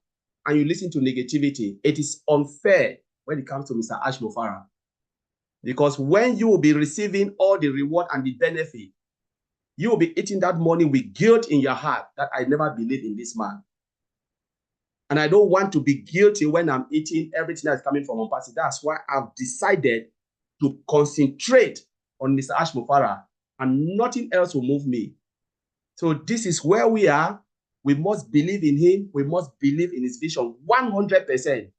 and you listen to negativity. It is unfair when it comes to Mr. Ash Mufara. Because when you will be receiving all the reward and the benefit, you will be eating that money with guilt in your heart that I never believed in this man. And I don't want to be guilty when I'm eating everything that's coming from ONPASSIVE. That's why I've decided to concentrate on Mr. Ash Mufara and nothing else will move me. So this is where we are. We must believe in him. We must believe in his vision 100%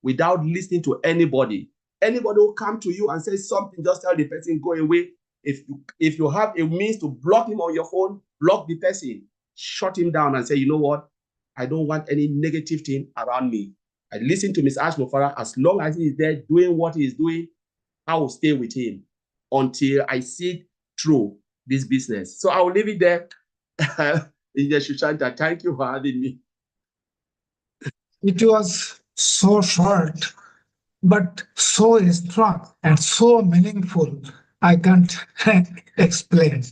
without listening to anybody. Anybody will come to you and say something, just tell the person, go away. If you have a means to block him on your phone, block the person, shut him down and say, you know what? I don't want any negative thing around me. I listen to Mr. Ash Mufara. As long as he is there doing what he is doing, I will stay with him until I see through this business. So I will leave it there. Sushanta, thank you for having me. It was so short, but so strong and so meaningful. I can't explain.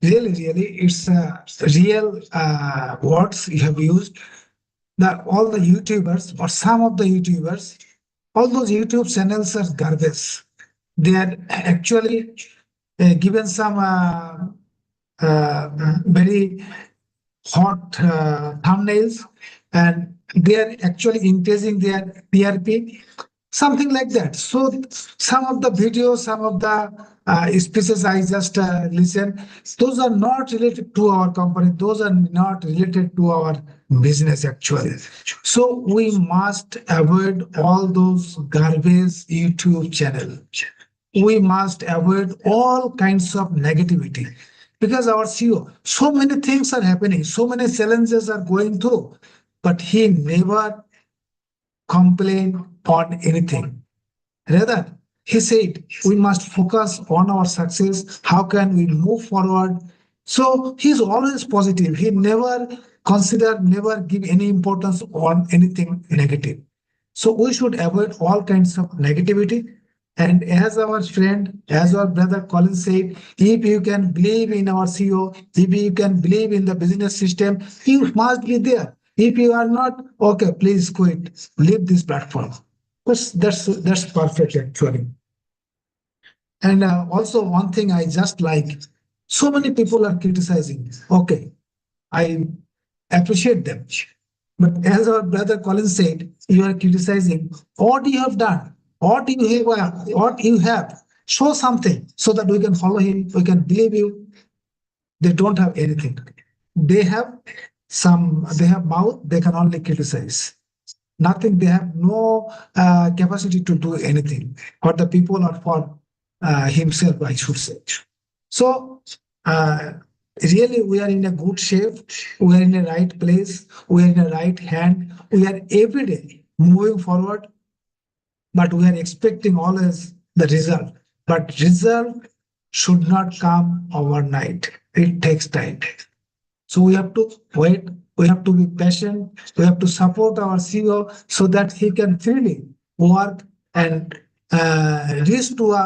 Really, it's real words you have used. That all the YouTubers or some of the YouTubers, all those YouTube channels are garbage. They are actually given some very hot thumbnails and they are actually increasing their TRP, something like that. So some of the videos, some of the speeches I just listen, those are not related to our company. Those are not related to our business actually. So we must avoid all those garbage YouTube channels. We must avoid all kinds of negativity because our CEO, so many things are happening, so many challenges are going through, but he never complained on anything. Rather, he said, we must focus on our success. How can we move forward? So he's always positive. He never never give any importance on anything negative. So we should avoid all kinds of negativity. And as our friend, as our brother Colin said, if you can believe in our CEO, if you can believe in the business system, you must be there. If you are not, okay, please quit, leave this platform. That's perfect actually. And also one thing I just like, so many people are criticizing. Okay, I appreciate them. But as our brother Colin said, you are criticizing what you have done, what you have. Show something so that we can follow him, we can believe you. They don't have anything. they have mouth, they can only criticize. Nothing, they have no capacity to do anything for the people or for himself, I should say. So, really, we are in a good shape. We are in the right place. We are in the right hand. We are every day moving forward, but we are expecting always the result. But result should not come overnight. It takes time. So we have to wait. We have to be patient. We have to support our CEO so that he can freely work and reach to a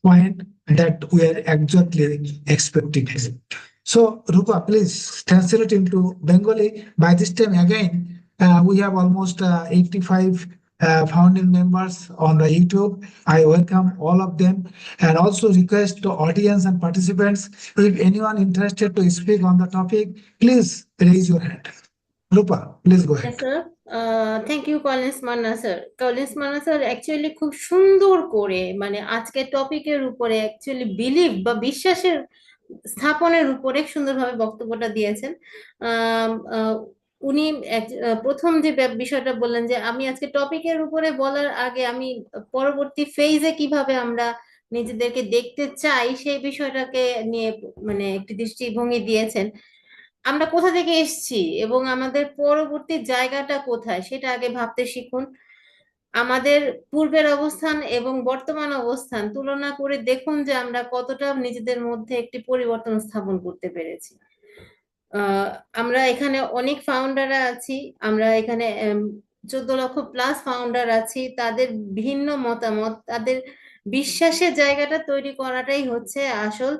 point that we are exactly expecting him. So, Rupa, please translate into Bengali. By this time, again, we have almost 85 founding members on the YouTube. I welcome all of them and also request to audience and participants, if anyone interested to speak on the topic, please raise your hand. Rupa, please go Yes, ahead. sir. Thank you Collins Manna sir. Collins Manna sir actually খুব সুন্দর করে মানে আজকের টপিকের উপরে actually believe বা বিশ্বাসের স্থাপনের উপরে সুন্দরভাবে বক্তব্যটা দিয়েছেন। উনি প্রথম যে বিষয়টা বললেন যে আমি আজকে টপিকের উপরে বলার আগে আমি পরবর্তী ফেজে কিভাবে আমরা নিজেদেরকে দেখতে চাই সেই বিষয়টাকে নিয়ে মানে একটি দৃষ্টিভঙ্গি দিয়েছেন। আমরা কোথা থেকে এসেছি এবং আমাদের পরবর্তী জায়গাটা কোথায় সেটা আগে ভাবতে শিখুন। আমাদের পূর্বের অবস্থান এবং বর্তমান অবস্থান তুলনা করে দেখুন যে আমরা কতটা নিজেদের মধ্যে একটি পরিবর্তন স্থাপন করতে পেরেছি। আমরা এখানে অনেক ফাউন্ডাররা আছি, আমরা এখানে 14 লক্ষ প্লাস ফাউন্ডার আছি। তাদের ভিন্ন মতামত, তাদের বিশ্বাসের জায়গাটা তৈরি করাটাই হচ্ছে আসল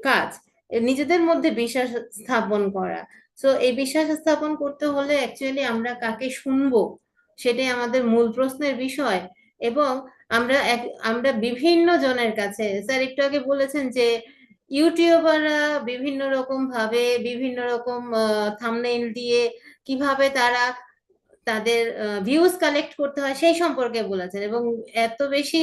কাজ, নিজেদের মধ্যে বিশ্বাস স্থাপন করা। সো এই বিশ্বাস স্থাপন করতে হলে অ্যাকচুয়ালি আমরা কাকে শুনবো সেটাই আমাদের মূল প্রশ্নের বিষয়। এবং আমরা বিভিন্ন জনের কাছে, স্যার একটু আগে বলেছেন যে ইউটিউবাররা বিভিন্ন রকম ভাবে বিভিন্ন রকম থাম্বনেইল দিয়ে কিভাবে তারা তাদের ভিউজ কালেক্ট করতে হয় সেই সম্পর্কে বলেছেন এবং এত বেশি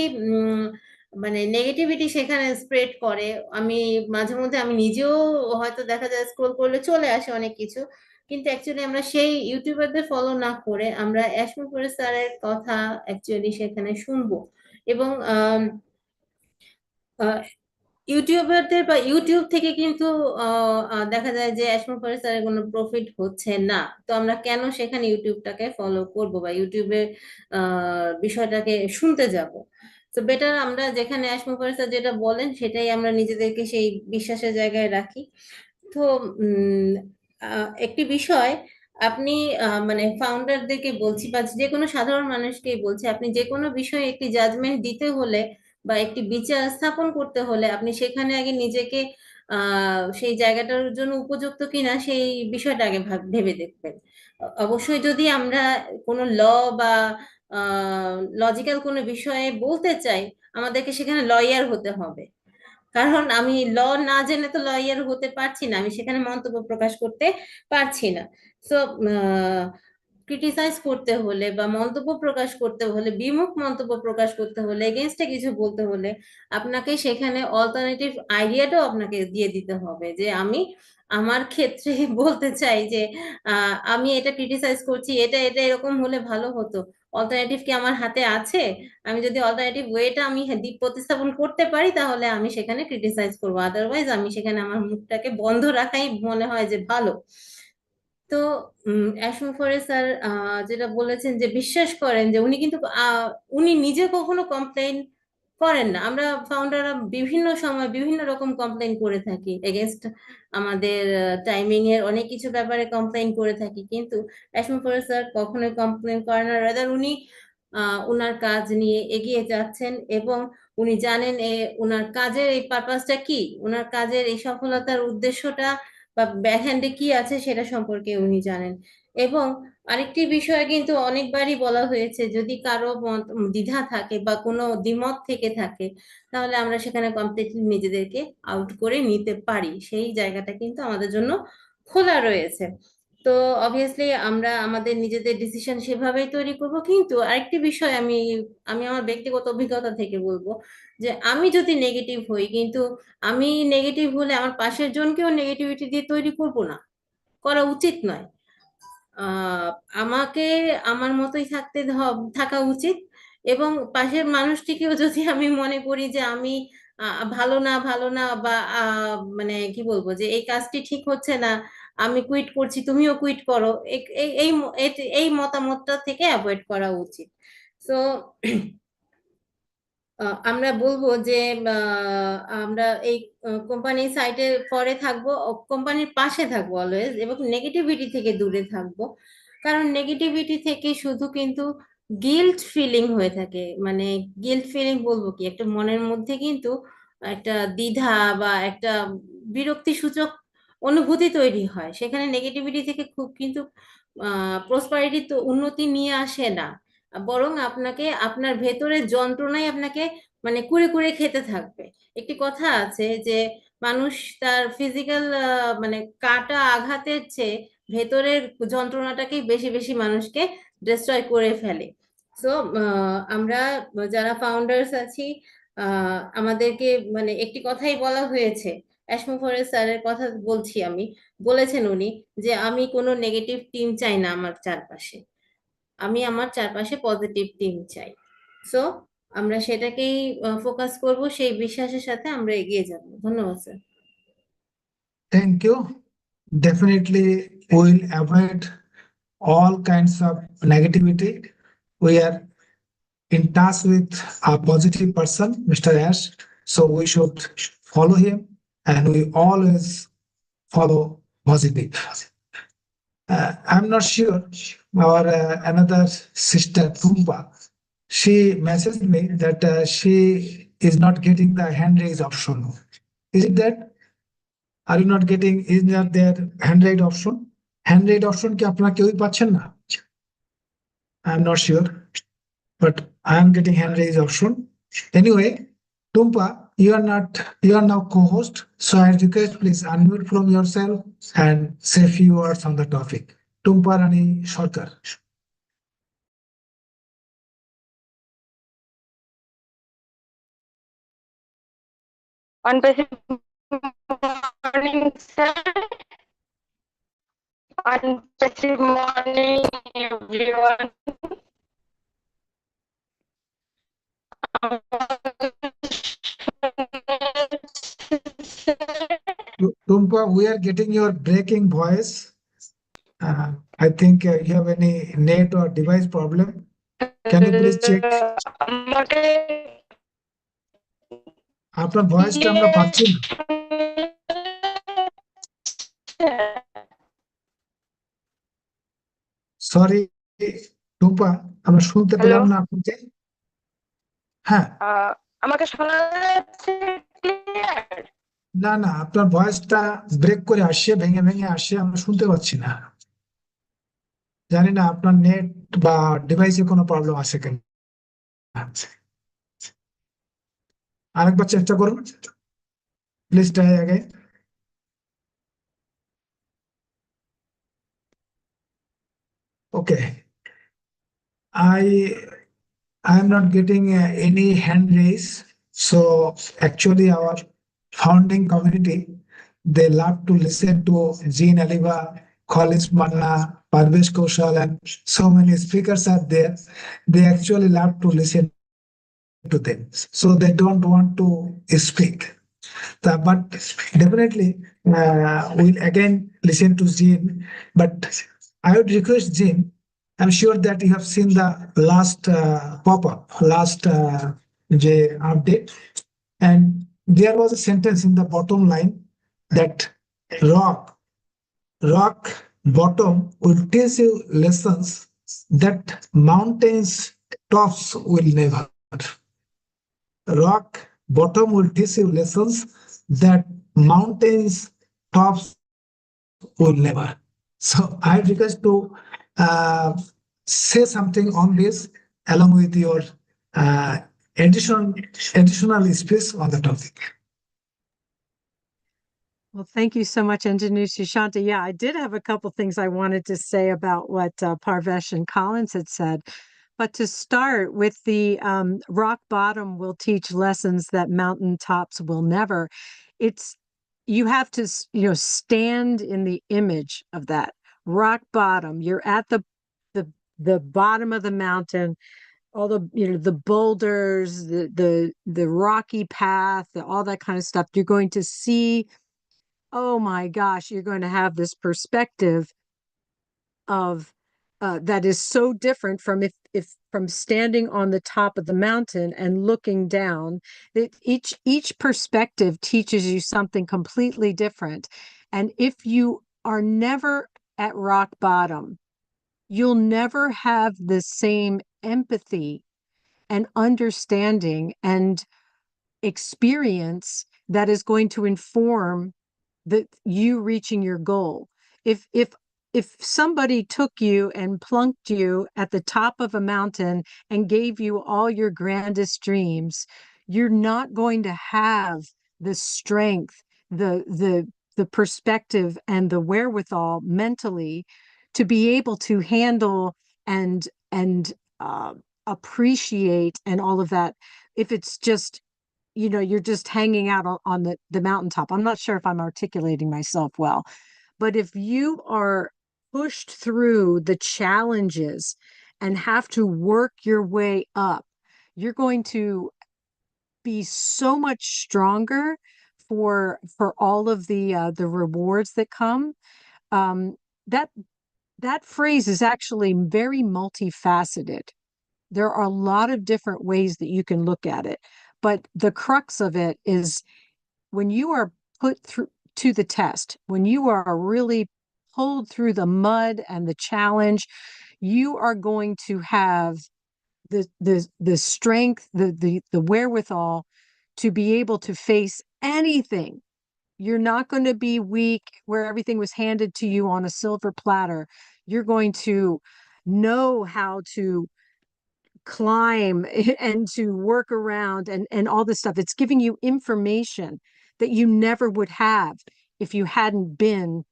মানে নেগেটিভিটি সেখানে স্প্রেড করে। আমি মাঝে মধ্যে আমি নিজেও হয়তো দেখা যায় স্ক্রল করলে চলে আসে অনেক কিছু, কিন্তু অ্যাকচুয়ালি আমরা সেই ইউটিউবারদের ফলো না করে আমরা অ্যাশমুখর স্যারের কথা অ্যাকচুয়ালি সেখানে শুনবো। এবং ইউটিউবারদের বা ইউটিউব থেকে কিন্তু দেখা যায় যে অ্যাশমুখর স্যারের কোনো প্রফিট হচ্ছে না, তো আমরা কেন সেখানে ইউটিউবটাকে ফলো করব বা ইউটিউবের বিষয়টাকে শুনতে যাব? তো বেটার আমরা যেখানে অ্যাশমুখর স্যার যেটা বলেন সেটাই আমরা নিজেদেরকে সেই বিশ্বাসের জায়গায় রাখি। তো একটি বিষয় আপনি মানে ফাউন্ডারদেরকে বলছি বা যে কোনো সাধারণ মানুষকেই বলছি, আপনি যে কোনো বিষয়ে একটি জাজমেন্ট দিতে হলে বা একটি বিচার স্থাপন করতে হলে আপনি সেখানে আগে নিজেকে সেই জায়গাটার জন্য উপযুক্ত কিনা সেই বিষয়টা আগে ভেবে দেখবেন। অবশ্যই যদি আমরা কোনো ল বা লজিক্যাল কোনো বিষয়ে বলতে চাই আমাদেরকে সেখানে লয়ার হতে হবে, কারণ আমি ল না জেনে তো লয়ার হতে পারছি না, আমি সেখানে মন্তব্য প্রকাশ করতে পারছি না। সো ক্রিটিসাইজ করতে হলে বা মন্তব্য প্রকাশ করতে হলে, বিমুখ মন্তব্য প্রকাশ করতে হলে, এগেনস্টে কিছু বলতে হলে আপনাকে সেখানে অল্টারনেটিভ আইডিয়াটাও আপনাকে দিয়ে দিতে হবে যে আমি আমার ক্ষেত্রে বলতে চাই যে আমি এটা ক্রিটিসাইজ করছি, এটা এটা এরকম হলে ভালো হতো, অল্টারনেটিভ কি আমার হাতে আছে? আমি যদি অল্টারনেটিভ ওয়েটা আমি প্রতিস্থাপন করতে পারি তাহলে আমি সেখানে ক্রিটিসাইজ করবো, আদারওয়াইজ আমি সেখানে আমার মুখটাকে বন্ধ রাখাই মনে হয় যে ভালো। তো অ্যাশমুখর স্যার যেটা বলেছেন যে বিশ্বাস করেন যে উনি কিন্তু উনি নিজে কখনো কমপ্লেন করেন না। আমরা ফাউন্ডাররা বিভিন্ন সময় বিভিন্ন রকম কমপ্লেন করে থাকি, এগেনস্ট আমাদের টাইমিং এর অনেক কিছু ব্যাপারে কমপ্লেন করে থাকি, কিন্তু অ্যাশমুখর স্যার কখনোই কমপ্লেন করেন না, রাদার উনি উনার কাজ নিয়ে এগিয়ে যাচ্ছেন এবং উনি জানেন উনার কাজের এই পারপাসটা কি, উনার কাজের এই সফলতার উদ্দেশ্যটা বা ব্যাকহ্যান্ডে কি আছে সেটা সম্পর্কে উনি জানেন। এবং আরেকটি বিষয় কিন্তু অনেকবারই বলা হয়েছে, যদি কারো দ্বিধা থাকে বা কোনো দ্বিমত থেকে থাকে তাহলে আমরা সেখানে কমপ্লিটলি নিজেদেরকে আউট করে নিতে পারি, সেই জায়গাটা কিন্তু আমাদের জন্য খোলা রয়েছে। তো অবভিয়াসলি আমরা আমাদের নিজেদের ডিসিশন সেভাবেই তৈরি করব। কিন্তু আরেকটি বিষয় আমি আমি আমার ব্যক্তিগত অভিজ্ঞতা থেকে বলবো যে আমি যদি নেগেটিভ হই, কিন্তু আমি নেগেটিভ হলে আমার পাশের জনকেও নেগেটিভিটি দিয়ে তৈরি করব না। করা উচিত নয়। আমাকে আমার মতোই থাকা উচিত, এবং পাশের মানুষটিকেও যদি আমি মনে করি যে আমি ভালো না বা মানে কি বলবো যে এই কাজটি ঠিক হচ্ছে না, আমি কুইট করছি, তুমিও কুইট করো, এই মতামতটা থেকে অ্যাভয়েড করা উচিত। সো আমরা বলবো যে আমরা এই কোম্পানির সাইটে পরে থাকবো, কোম্পানির পাশে থাকবো অলওয়েজ, এবং নেগেটিভিটি থেকে দূরে থাকবো। কারণ নেগেটিভিটি থেকে শুধু কিন্তু গিল্ট ফিলিং হয়ে থাকে, মানে গিল্ট ফিলিং বলবো কি, একটা মনের মধ্যে কিন্তু একটা দ্বিধা বা একটা বিরক্তি সূচক অনুভূতি তৈরি হয়। সেখানে নেগেটিভিটি থেকে খুব কিন্তু প্রসপারিটি তো উন্নতি নিয়ে আসে না, বরং আপনাকে আপনার ভেতরের যন্ত্রণাই আপনাকে মানে কুরে কুরে খেতে থাকবে। একটি কথা আছে যে মানুষ তার ফিজিক্যাল মানে কাটা আঘাতের চেয়ে ভেতরের যন্ত্রণাটাকেই বেশি বেশি মানুষকে ডিস্ট্রয় করে ফেলে। সো আমরা যারা ফাউন্ডার্স আছি, আমাদেরকে মানে একটি কথাই বলা হয়েছে, অ্যাশমুফরের স্যারের কথা বলছি আমি, বলেছেন উনি যে আমি কোনো নেগেটিভ টিম চাই না আমার চারপাশে, আমি আমার চারপাশে পজিটিভ টিম চাই। সো আমরা সেটাকেই ফোকাস করব, সেই বিশ্বাসের সাথে আমরা এগিয়ে যাব। ধন্যবাদ sir. Thank you. Definitely, we'll avoid all kinds of negativity. We are in touch with a positive person, Mr. Ash, so we should follow him and we always follow positive. I'm not sure our another sister Tumba, she messaged me that she is not getting the hand raise option. Is it that? Are you not getting? Is not there hand raise option? Hand raise option কি আপনারা কেউই পাচ্ছেন না? I'm not sure, but I am getting hand raise option. Anyway, Tumpa, you are now co-host, so I request please unmute from yourself and say a few words on the topic. Tumpa Rani Sarkar. Unpassive morning, sir. Unpassive morning, everyone. Tumpa, we are getting your breaking voice. I think you have any net or device problem. Can you please check? আমাকে আপনার ভয়েসটা আমরা পাচ্ছি না। Sorry Tumpa, আমরা শুনতে পেলাম না আপনাকে। হ্যাঁ, আমাকে শোনা যাচ্ছে ক্লিয়ার? না না, আপনার ভয়েসটা ব্রেক করে আসছে, ভেঙে ভেঙে আসছে, আমরা শুনতে পাচ্ছি না। জানি না আপনার নেট বা ডিভাইসে কোনো প্রবলেম আছে কেন। আরেকবার চেষ্টা করুন, please try again. Okay, I am not getting any hand raise. So actually our founding community, they love to listen to Jean Aliva, Khalis Manna, Parvesh Kaushal, and so many speakers are there. They actually love to listen to them. So they don't want to speak. But definitely we'll again listen to Jean. But I would request Jean, I'm sure that you have seen the last pop-up, last update, and there was a sentence in the bottom line that rock bottom will teach you lessons that mountains tops will never. Rock bottom will teach you lessons that mountains tops will never. So I request to say something on this along with your additional space on the topic. Well, thank you so much, Engineer Sushanta. Yeah, I did have a couple things I wanted to say about what Parvesh and Collins had said. But to start with the rock bottom will teach lessons that mountain tops will never. It's you have to, stand in the image of that rock bottom. You're at the bottom of the mountain, all the, the boulders, the rocky path, all that kind of stuff. You're going to see, oh my gosh, you're going to have this perspective of that is so different from if from standing on the top of the mountain and looking down. That each perspective teaches you something completely different. And if you are never at rock bottom, you'll never have the same empathy and understanding and experience that is going to inform you reaching your goal. If somebody took you and plunked you at the top of a mountain and gave you all your grandest dreams, you're not going to have the strength, the perspective and the wherewithal mentally to be able to handle and appreciate and all of that. If it's just, you're just hanging out on the mountaintop. I'm not sure if I'm articulating myself well, but if you are pushed through the challenges and have to work your way up, you're going to be so much stronger for all of the rewards that come. Um, that that phrase is actually very multifaceted. There are a lot of different ways that you can look at it, but the crux of it is when you are put through to the test, when you are really pulled through the mud and the challenge, you are going to have the strength, the wherewithal to be able to face anything. You're not going to be weak where everything was handed to you on a silver platter. You're going to know how to climb and to work around and all this stuff. It's giving you information that you never would have if you hadn't been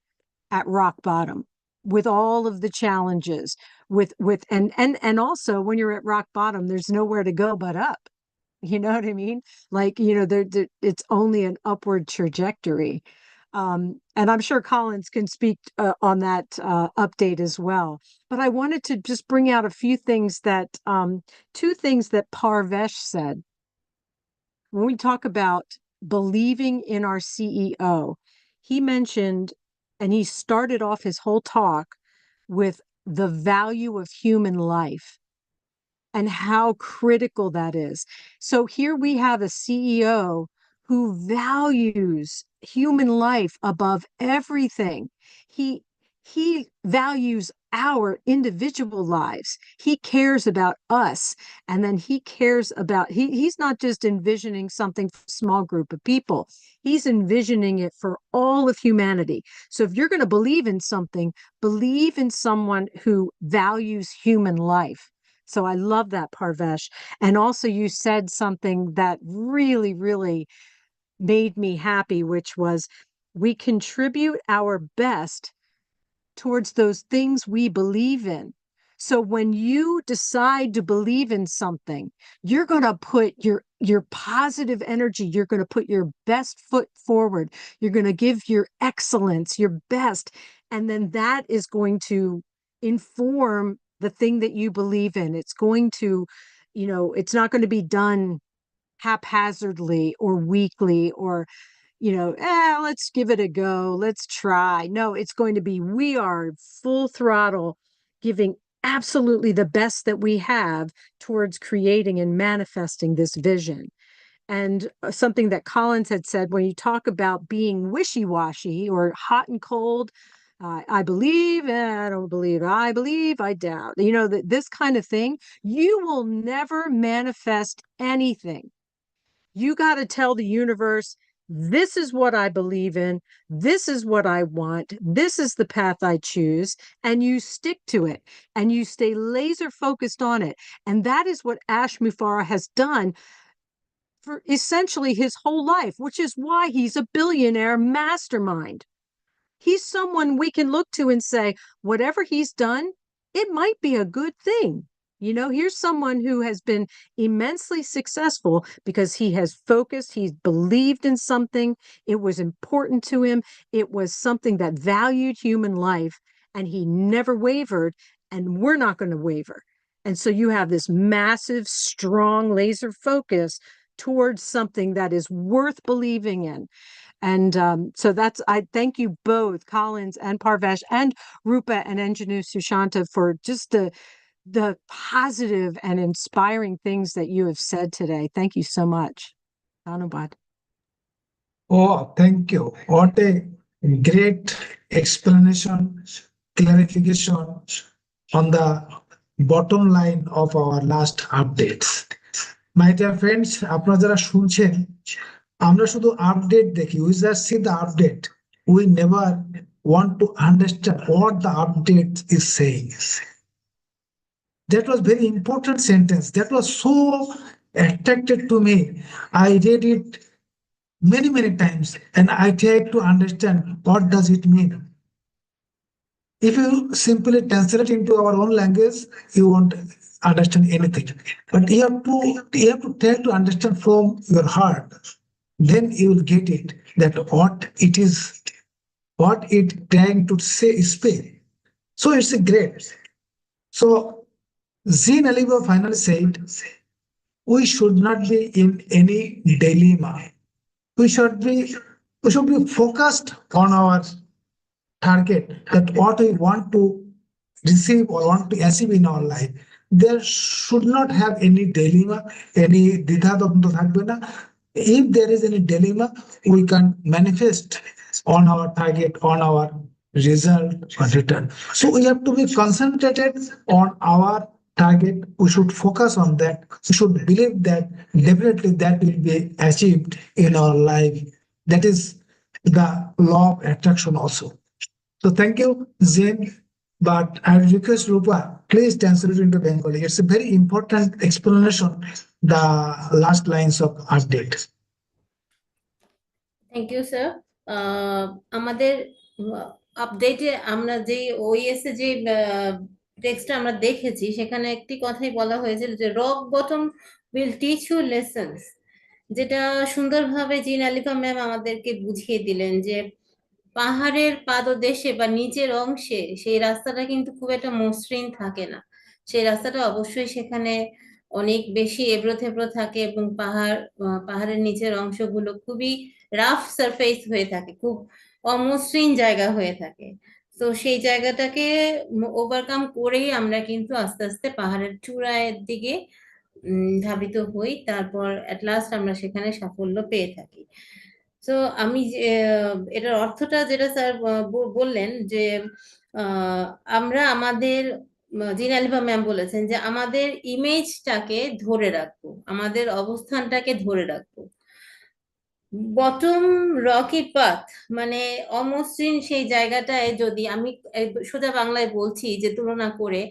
at rock bottom with all of the challenges with and also when you're at rock bottom, there's nowhere to go but up. You know what I mean? Like, it's only an upward trajectory. And I'm sure Collins can speak on that update as well. But I wanted to just bring out a few things two things that Parvesh said. When we talk about believing in our CEO, he mentioned, and he started off his whole talk with the value of human life and how critical that is. So here we have a CEO who values human life above everything. He values our individual lives. He cares about us. And then he cares about, he's not just envisioning something for a small group of people. He's envisioning it for all of humanity. So if you're going to believe in something, believe in someone who values human life. So I love that, Parvesh. And also you said something that really, really made me happy, which was we contribute our best towards those things we believe in. So when you decide to believe in something, you're going to put your positive energy, you're going to put your best foot forward. You're going to give your excellence, your best, and then that is going to inform the thing that you believe in. It's going to, it's not going to be done haphazardly or weakly or let's give it a go. Let's try. No, it's going to be, we are full throttle, giving absolutely the best that we have towards creating and manifesting this vision. And something that Collins had said, when you talk about being wishy-washy or hot and cold, I believe, I don't believe, I believe, I doubt, this kind of thing, you will never manifest anything. You got to tell the universe, this is what I believe in. This is what I want. This is the path I choose. And you stick to it and you stay laser focused on it. And that is what Ash Mufareh has done for essentially his whole life, which is why he's a billionaire mastermind. He's someone we can look to and say, whatever he's done, it might be a good thing. You know, here's someone who has been immensely successful because he has focused, he's believed in something, it was important to him, it was something that valued human life, and he never wavered, and we're not going to waver. And so you have this massive, strong laser focus towards something that is worth believing in. And so I thank you both, Collins and Parvesh, and Rupa and Engineer Sushanta, for just the positive and inspiring things that you have said today. Thank you so much. Dhanubad. Oh, thank you. What a great explanation, clarification on the bottom line of our last updates. My dear friends, আপনারা যারা শুনছেন, আমরা শুধু update দেখি, we just see the update. We never want to understand what the update is saying. That was very important sentence. That was so attracted to me. I read it many times, and I tried to understand what does it mean. If you simply translate into our own language, you won't understand anything. But you have to try to understand from your heart. Then you will get it, that what it is, what it trying to say, speak. So it's a great. So Zine Aliba finally said, we should not be in any dilemma. We should be focused on our target, that what we want to receive or want to achieve in our life. There should not have any dilemma, any দ্বিধাদ্বন্দ্ব থাকবে না. If there is any dilemma, we can manifest on our target, on our result or return. So we have to be concentrated on our target. We should focus on that. We should believe that definitely that will be achieved in our life. That is the law of attraction also. So thank you, Zain. But I request Rupa, please translate into Bengali. It's a very important explanation, the last lines of update. Thank you sir. আমাদের আপডেটে আমরা যে ওইএস এ যে টেক্সটটা আমরা দেখেছি, সেখানে একটি কথাই বলা হয়েছিল যে rock bottom will teach you lessons, যেটা সুন্দরভাবে জিন আলিফা ম্যাম আমাদেরকে বুঝিয়ে দিলেন যে পাহাড়ের পাদদেশে বা নিচের অংশে সেই রাস্তাটা কিন্তু খুব একটা মসৃণ থাকে না। সেই রাস্তাটা অবশ্যই সেখানে অনেক বেশি এবড়ো থেবড়ো থাকে, এবং পাহাড়ের নিচের অংশগুলো খুবই রাফ সারফেস হয়ে থাকে, খুব অমসৃণ জায়গা হয়ে থাকে। তো সেই জায়গাটাকে ওভারকাম করেই আমরা কিন্তু আস্তে আস্তে পাহাড়ের চূড়ার দিকে ধাবিত হই, তারপর এট লাস্ট আমরা সেখানে সাফল্য পেয়ে থাকি। তো আমি এটার অর্থটা যেটা স্যার বললেন যে আমরা আমাদের, জিন আলিফা ম্যাম বলেছেন যে আমাদের ইমেজটাকে ধরে রাখবো, আমাদের অবস্থানটাকে ধরে রাখবো। বটম রকি পাথ মানে অমসৃণ সেই জায়গাটায়, যদি আমি সোজা বাংলায় বলছি যে তুলনা করে,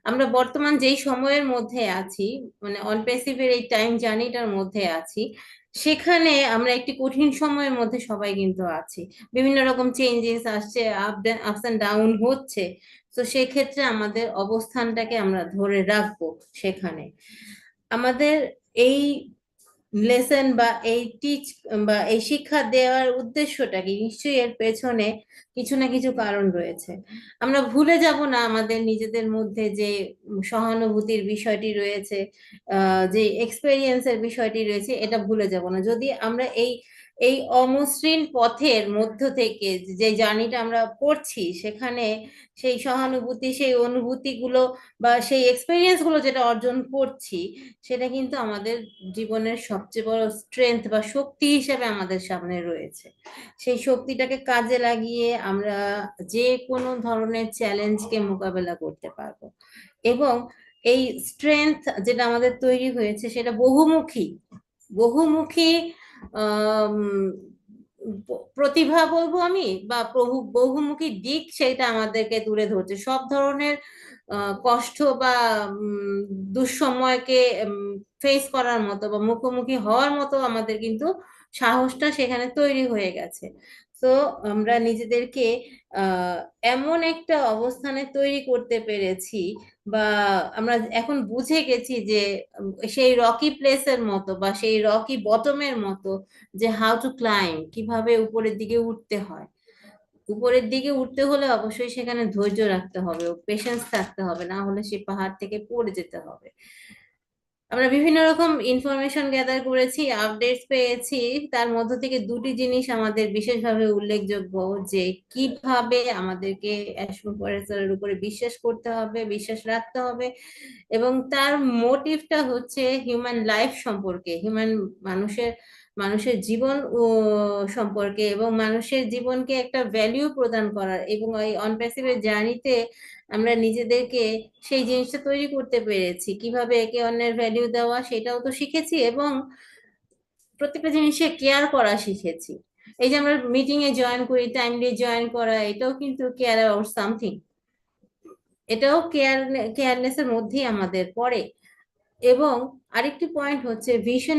আমরা বর্তমান যেই সময়ের মধ্যে আছি, মানে অনপ্যাসিভের এই টাইম জার্নিটার মধ্যে আছি, সেখানে আমরা একটি কঠিন সময়ের মধ্যে সবাই কিন্তু আছি। বিভিন্ন রকম চেঞ্জেস আসছে, আপস এন্ড ডাউন হচ্ছে। তো সেক্ষেত্রে আমাদের অবস্থানটাকে আমরা ধরে রাখবো সেখানে। আমাদের এই লেসন বা এই এই শিক্ষা দেওয়ার উদ্দেশ্যটা কি, নিশ্চয়ই এর পেছনে কিছু না কিছু কারণ রয়েছে। আমরা ভুলে যাব না আমাদের নিজেদের মধ্যে যে সহানুভূতির বিষয়টি রয়েছে, যে এক্সপেরিয়েন্সের বিষয়টি রয়েছে, এটা ভুলে যাব না। যদি আমরা এই অমসৃণ পথের মধ্য থেকে যে জার্নিটা আমরা করছি, সেখানে সেই সহানুভূতি, সেই অনুভূতিগুলো বা সেই এক্সপেরিয়েন্স গুলো যেটা অর্জন করছি, সেটা কিন্তু আমাদের জীবনের সবচেয়ে বড় স্ট্রেংথ বা শক্তি হিসেবে আমাদের সামনে রয়েছে। সেই শক্তিটাকে কাজে লাগিয়ে আমরা যে কোনো ধরনের চ্যালেঞ্জকে মোকাবেলা করতে পারবো, এবং এই স্ট্রেংথ যেটা আমাদের তৈরি হয়েছে সেটা বহুমুখী প্রতিভা বলবো আমি, বা বহুমুখী দিক সেটা আমাদেরকে তুলে ধরছে। সব ধরনের কষ্ট বা দুঃসময়কে ফেস করার মতো বা মুখোমুখি হওয়ার মতো আমাদের কিন্তু সাহসটা সেখানে তৈরি হয়ে গেছে। তো আমরা নিজেদেরকে এমন একটা অবস্থানে তৈরি করতে পেরেছি বা আমরা এখন বুঝে গেছি যে সেই রকি প্লেসের মতো বা সেই রকি বটমের মতো, যে হাউ টু ক্লাইম্ব, কিভাবে উপরের দিকে উঠতে হয়। উপরের দিকে উঠতে হলে অবশ্যই সেখানে ধৈর্য রাখতে হবে, পেশেন্স থাকতে হবে, না হলে সে পাহাড় থেকে পড়ে যেতে হবে। আমরা বিভিন্ন রকম ইনফরমেশন গ্যাদার করেছি, আপডেটস পেয়েছি। তার মধ্য থেকে দুটি জিনিস আমাদের বিশেষভাবে উল্লেখযোগ্য, যে কিভাবে আমাদেরকে অ্যাস্ট্রোফরেস্টের উপরে বিশ্বাস করতে হবে, বিশ্বাস রাখতে হবে, এবং তার মোটিভটা হচ্ছে হিউম্যান লাইফ সম্পর্কে, মানুষের মানুষের জীবন সম্পর্কে, এবং মানুষের জীবনকে একটা ভ্যালিউ প্রদান করার। এবং এই অনপ্যাসিভের জার্নিতে আমরা নিজেদেরকে সেই জিনিসটা তৈরি করতে পেরেছি, কিভাবে একে অন্যের ভ্যালিউ দেওয়া সেটাও তো শিখেছি, এবং প্রত্যেকটা জিনিসে কেয়ার করা শিখেছি। এই যে আমরা মিটিং এ জয়েন করি, টাইমলি জয়েন করা, এটাও কিন্তু কেয়ার অর সামথিং, এটাও কেয়ারনেস এর মধ্যেই আমাদের পড়ে। এবং আরেকটি পয়েন্ট হচ্ছে ভিশন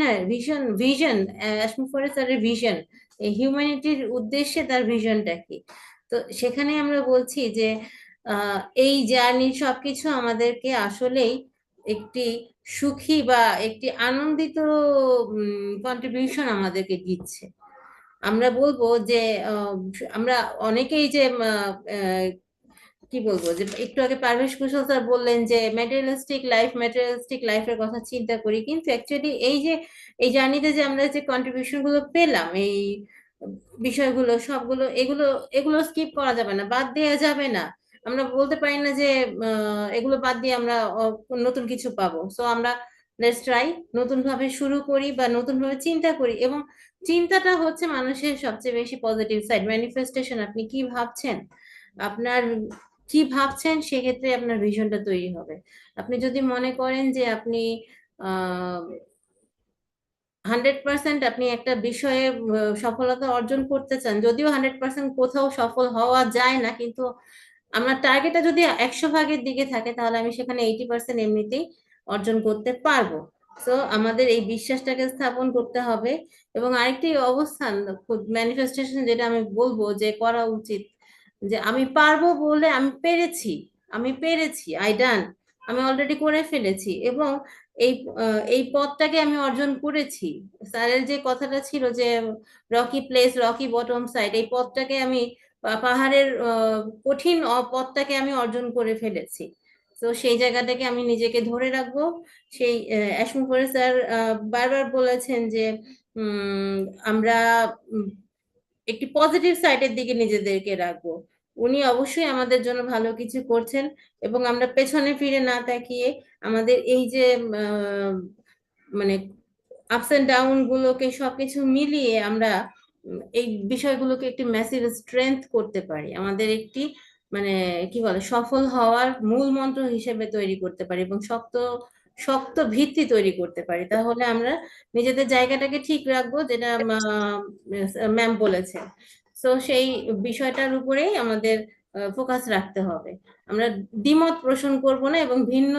অ্যাশমুফরেস্টারের ভিশন, হিউম্যানিটির উদ্দেশ্যে তার ভিশনটা কি। তো সেখানে আমরা বলছি যে এই জার্নি সবকিছু আমাদেরকে আসলেই একটি সুখী বা একটি আনন্দিত কন্ট্রিবিউশন আমাদেরকে দিচ্ছে। আমরা বলবো যে আমরা অনেকেই যে কি বলবো, যে একটু আগে পারভেজ কুশল স্যার বললেন যে ম্যাটেরিয়ালিস্টিক লাইফের কথা চিন্তা করি, কিন্তু অ্যাকচুয়ালি এই যে এই জার্নিতে যে আমরা যে কন্ট্রিবিউশন গুলো পেলাম, এই বিষয়গুলো সবগুলো, এগুলো এগুলো স্কিপ করা যাবে না, বাদ দেওয়া যাবে না। আমরা বলতে পারি না যে এগুলো বাদ দিয়ে আমরা নতুন কিছু পাবো। সো আমরা লেটস ট্রাই, নতুন ভাবে শুরু করি বা নতুন ভাবে চিন্তা করি। এবং চিন্তাটা হচ্ছে মানুষের সবচেয়ে বেশি পজিটিভ সাইড, ম্যানিফেস্টেশন। আপনি কি ভাবছেন, আপনার কি ভাবছেন, সেক্ষেত্রে আপনার ভিশনটা তৈরি হবে। আপনি যদি মনে করেন যে আপনি 100% আপনি একটা বিষয়ে সফলতা অর্জন করতে চান, যদিও 100% কোথাও সফল হওয়া যায় না, কিন্তু আমার টার্গেটটা যদি 100 ভাগের দিকে থাকে, তাহলে আমি সেখানে 80% এমনিতেই অর্জন করতে পারবো। তো আমাদের এই বিশ্বাসটাকে স্থাপন করতে হবে। এবং আরেকটি অবস্থান, ম্যানিফেস্টেশন যেটা আমি বলবো যে করা উচিত, যে আমি পারবো বলে, আমি পেরেছি, আই ডান, আমি অলরেডি করে ফেলেছি, এবং এই এই পথটাকে আমি অর্জন করেছি। স্যারের যে কথাটা ছিল যে Rocky place, Rocky bottom side, এই পথটাকে আমি পাহাড়ের কঠিন পথটাকে আমি অর্জন করে ফেলেছি। তো সেই জায়গাটাকে আমি নিজেকে ধরে রাখবো। সেই অ্যাশমু করে স্যার বারবার বলেছেন যে উম, আমরা একটি পজিটিভ সাইডের দিকে নিজেদেরকে রাখবো। উনি অবশ্যই আমাদের জন্য ভালো কিছু করছেন, এবং আমরা পেছনে ফিরে না তাকিয়ে আমাদের এই যে মানে আপস এন্ড ডাউন গুলোকে সবকিছু মিলিয়ে আমরা এই বিষয়গুলোকে একটি ম্যাসিভ স্ট্রেংথ করতে পারি, আমাদের একটি মানে কি বলে সফল হওয়ার মূল মন্ত্র হিসেবে তৈরি করতে পারি, এবং শক্ত শক্ত ভিত্তি তৈরি করতে পারি। তাহলে আমরা নিজেদের জায়গাটাকে ঠিক রাখবো, যেটা ম্যাম বলেছেন। তো সেই বিষয়টার উপরেই আমাদের ফোকাস রাখতে হবে। আমরা দ্বিমত পোষণ করব না, এবং ভিন্ন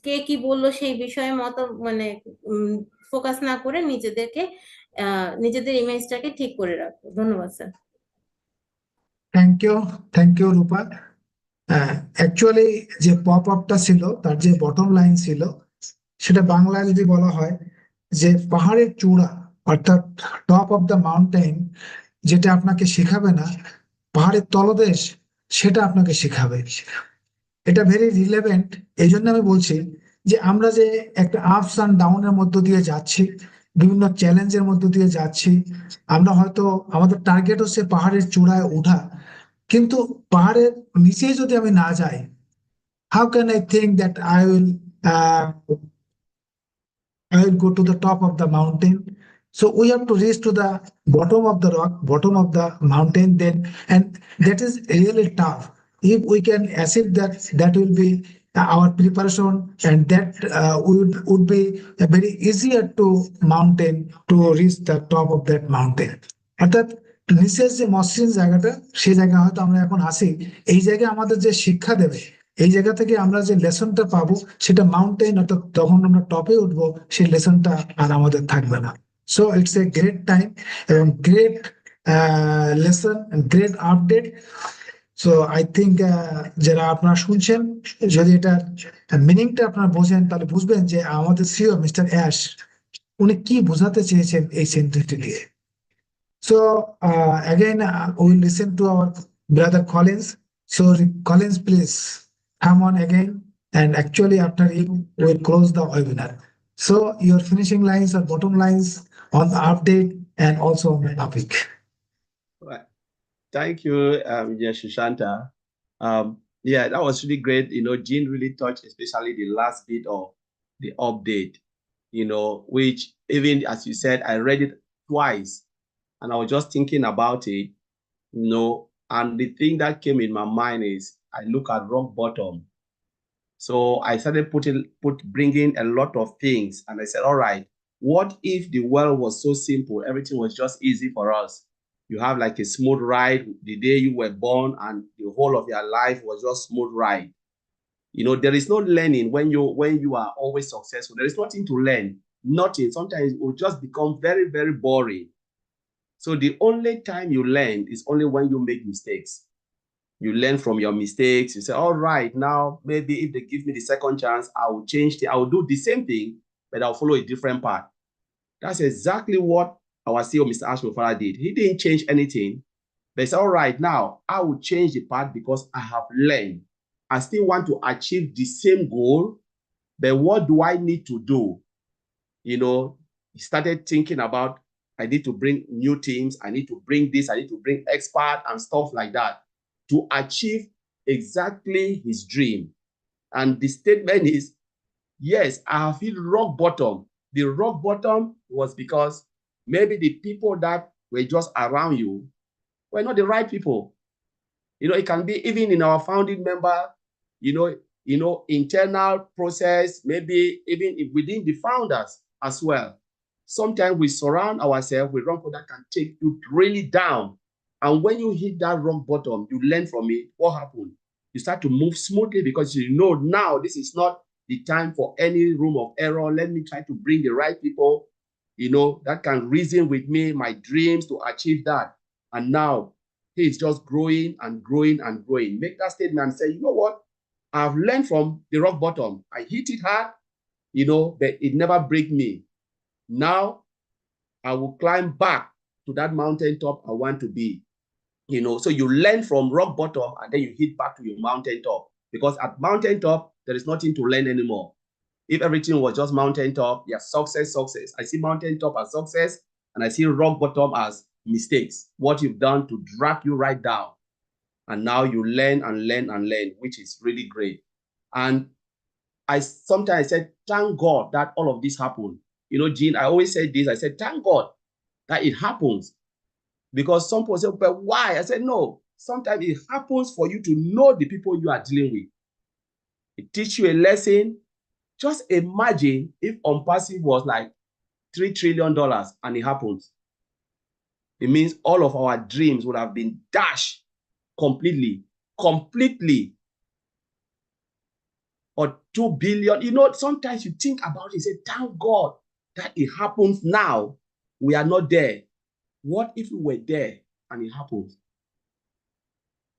কে কি বললো সেই বিষয়ে মত মানে ফোকাস না করে নিজেদের ইমেজটাকে ঠিক করে রাখবো। ধন্যবাদ sir. Thank you, thank you Rupa. Actually যে পপ আপটা ছিল, তার যে বটম লাইন ছিল, সেটা বাংলায় যদি বলা হয় যে পাহাড়ের চূড়া, অর্থাৎ টপ অফ দ্য মাউন্টেন, যেটা আপনাকে শেখাবে না, পাহাড়ের তলদেশ সেটা আপনাকে শেখাবে। এটা ভেরি রিলেভেন্ট। এই জন্য আমি বলছি যে আমরা যে একটা আপস অ্যান্ড ডাউনের মধ্য দিয়ে যাচ্ছি, বিভিন্ন চ্যালেঞ্জের মধ্য দিয়ে যাচ্ছি, আমরা হয়তো আমাদের টার্গেট হচ্ছে পাহাড়ের চূড়ায় ওঠা, কিন্তু পাহাড়ের নিচে যদি আমি না যাই, how can I think that I will go to the top of the mountain? So we have to reach to the bottom of the rock, bottom of the mountain then, and that is really tough. If we can achieve that, that will be our preparation, and that would be a very easier to mountain to reach the top of that mountain. অর্থাৎ নিচের যে মসৃণ জায়গাটা, সেই জায়গা হয়তো আমরা এখন আসি, এই জায়গায় আমাদের যে শিক্ষা দেবে, এই জায়গা থেকে আমরা যে লেসনটা পাবো, সেটা মাউন্টেন, অর্থাৎ যখন আমরা টপে উঠবো, সেই লেসনটা আর আমাদের থাকবে না। So it's a great time এবং great lesson, great update. So I think যারা আপনারা শুনছেন, যদি এটা মিনিংটা আপনারা বোঝেন তাহলে বুঝবেন যে আমাদের সিও মিস্টার অ্যাশ উনি কি বোঝাতে চেয়েছেন এই সেন্টেন্সটি দিয়ে। So again, we'll listen to our brother Collins. So Collins, please come on again. And actually, after him, we'll close the webinar. So your finishing lines or bottom lines on the update and also on the topic. Right. Thank you, Sushanta. Yeah, that was really great. Jean really touched especially the last bit of the update, which even as you said, I read it twice and I was just thinking about it, and the thing that came in my mind is I look at rock bottom. So I started bringing a lot of things and I said, all right, what if the world was so simple? Everything was just easy for us. You have like a smooth ride the day you were born and the whole of your life was just smooth ride. There is no learning when you are always successful. There is nothing to learn, nothing. Sometimes it will just become very, very boring. So the only time you learn is only when you make mistakes. You learn from your mistakes. You say, all right, now maybe if they give me the second chance, I will change I will do the same thing, but I'll follow a different path. That's exactly what our CEO, Mr. Ashmofara, did. He didn't change anything, but he said, all right, now I will change the path because I have learned. I still want to achieve the same goal, but what do I need to do? He started thinking about, I need to bring new teams. I need to bring this. I need to bring experts and stuff like that to achieve exactly his dream. And the statement is, yes, I have hit rock bottom. The rock bottom was because maybe the people that were just around you were not the right people. It can be even in our founding member, internal process, maybe even within the founders as well. Sometimes we surround ourselves with wrong people that can take you really down. And when you hit that rock bottom, you learn from it. What happened? You start to move smoothly because now this is not the time for any room of error. Let me try to bring the right people, that can reason with me, my dreams to achieve that. And now he is just growing and growing and growing. Make that statement and say, you know what? I've learned from the rock bottom. I hit it hard, but it never break me. Now I will climb back to that mountaintop I want to be. So you learn from rock bottom and then you hit back to your mountaintop. Because at mountaintop, there is nothing to learn anymore. If everything was just mountaintop, yeah, success. I see mountaintop as success and I see rock bottom as mistakes. What you've done to drag you right down. And now you learn and learn and learn, which is really great. And I sometimes said, thank God that all of this happened. Jean, I always say this. I said, thank God that it happens. Because some people say, but why? I said, no. Sometimes it happens for you to know the people you are dealing with. It teaches you a lesson. Just imagine if ONPASSIVE was like $3 trillion and it happens. It means all of our dreams would have been dashed completely. Or 2 billion. Sometimes you think about it and say, thank God that it happens now. We are not there. What if we were there and it happens?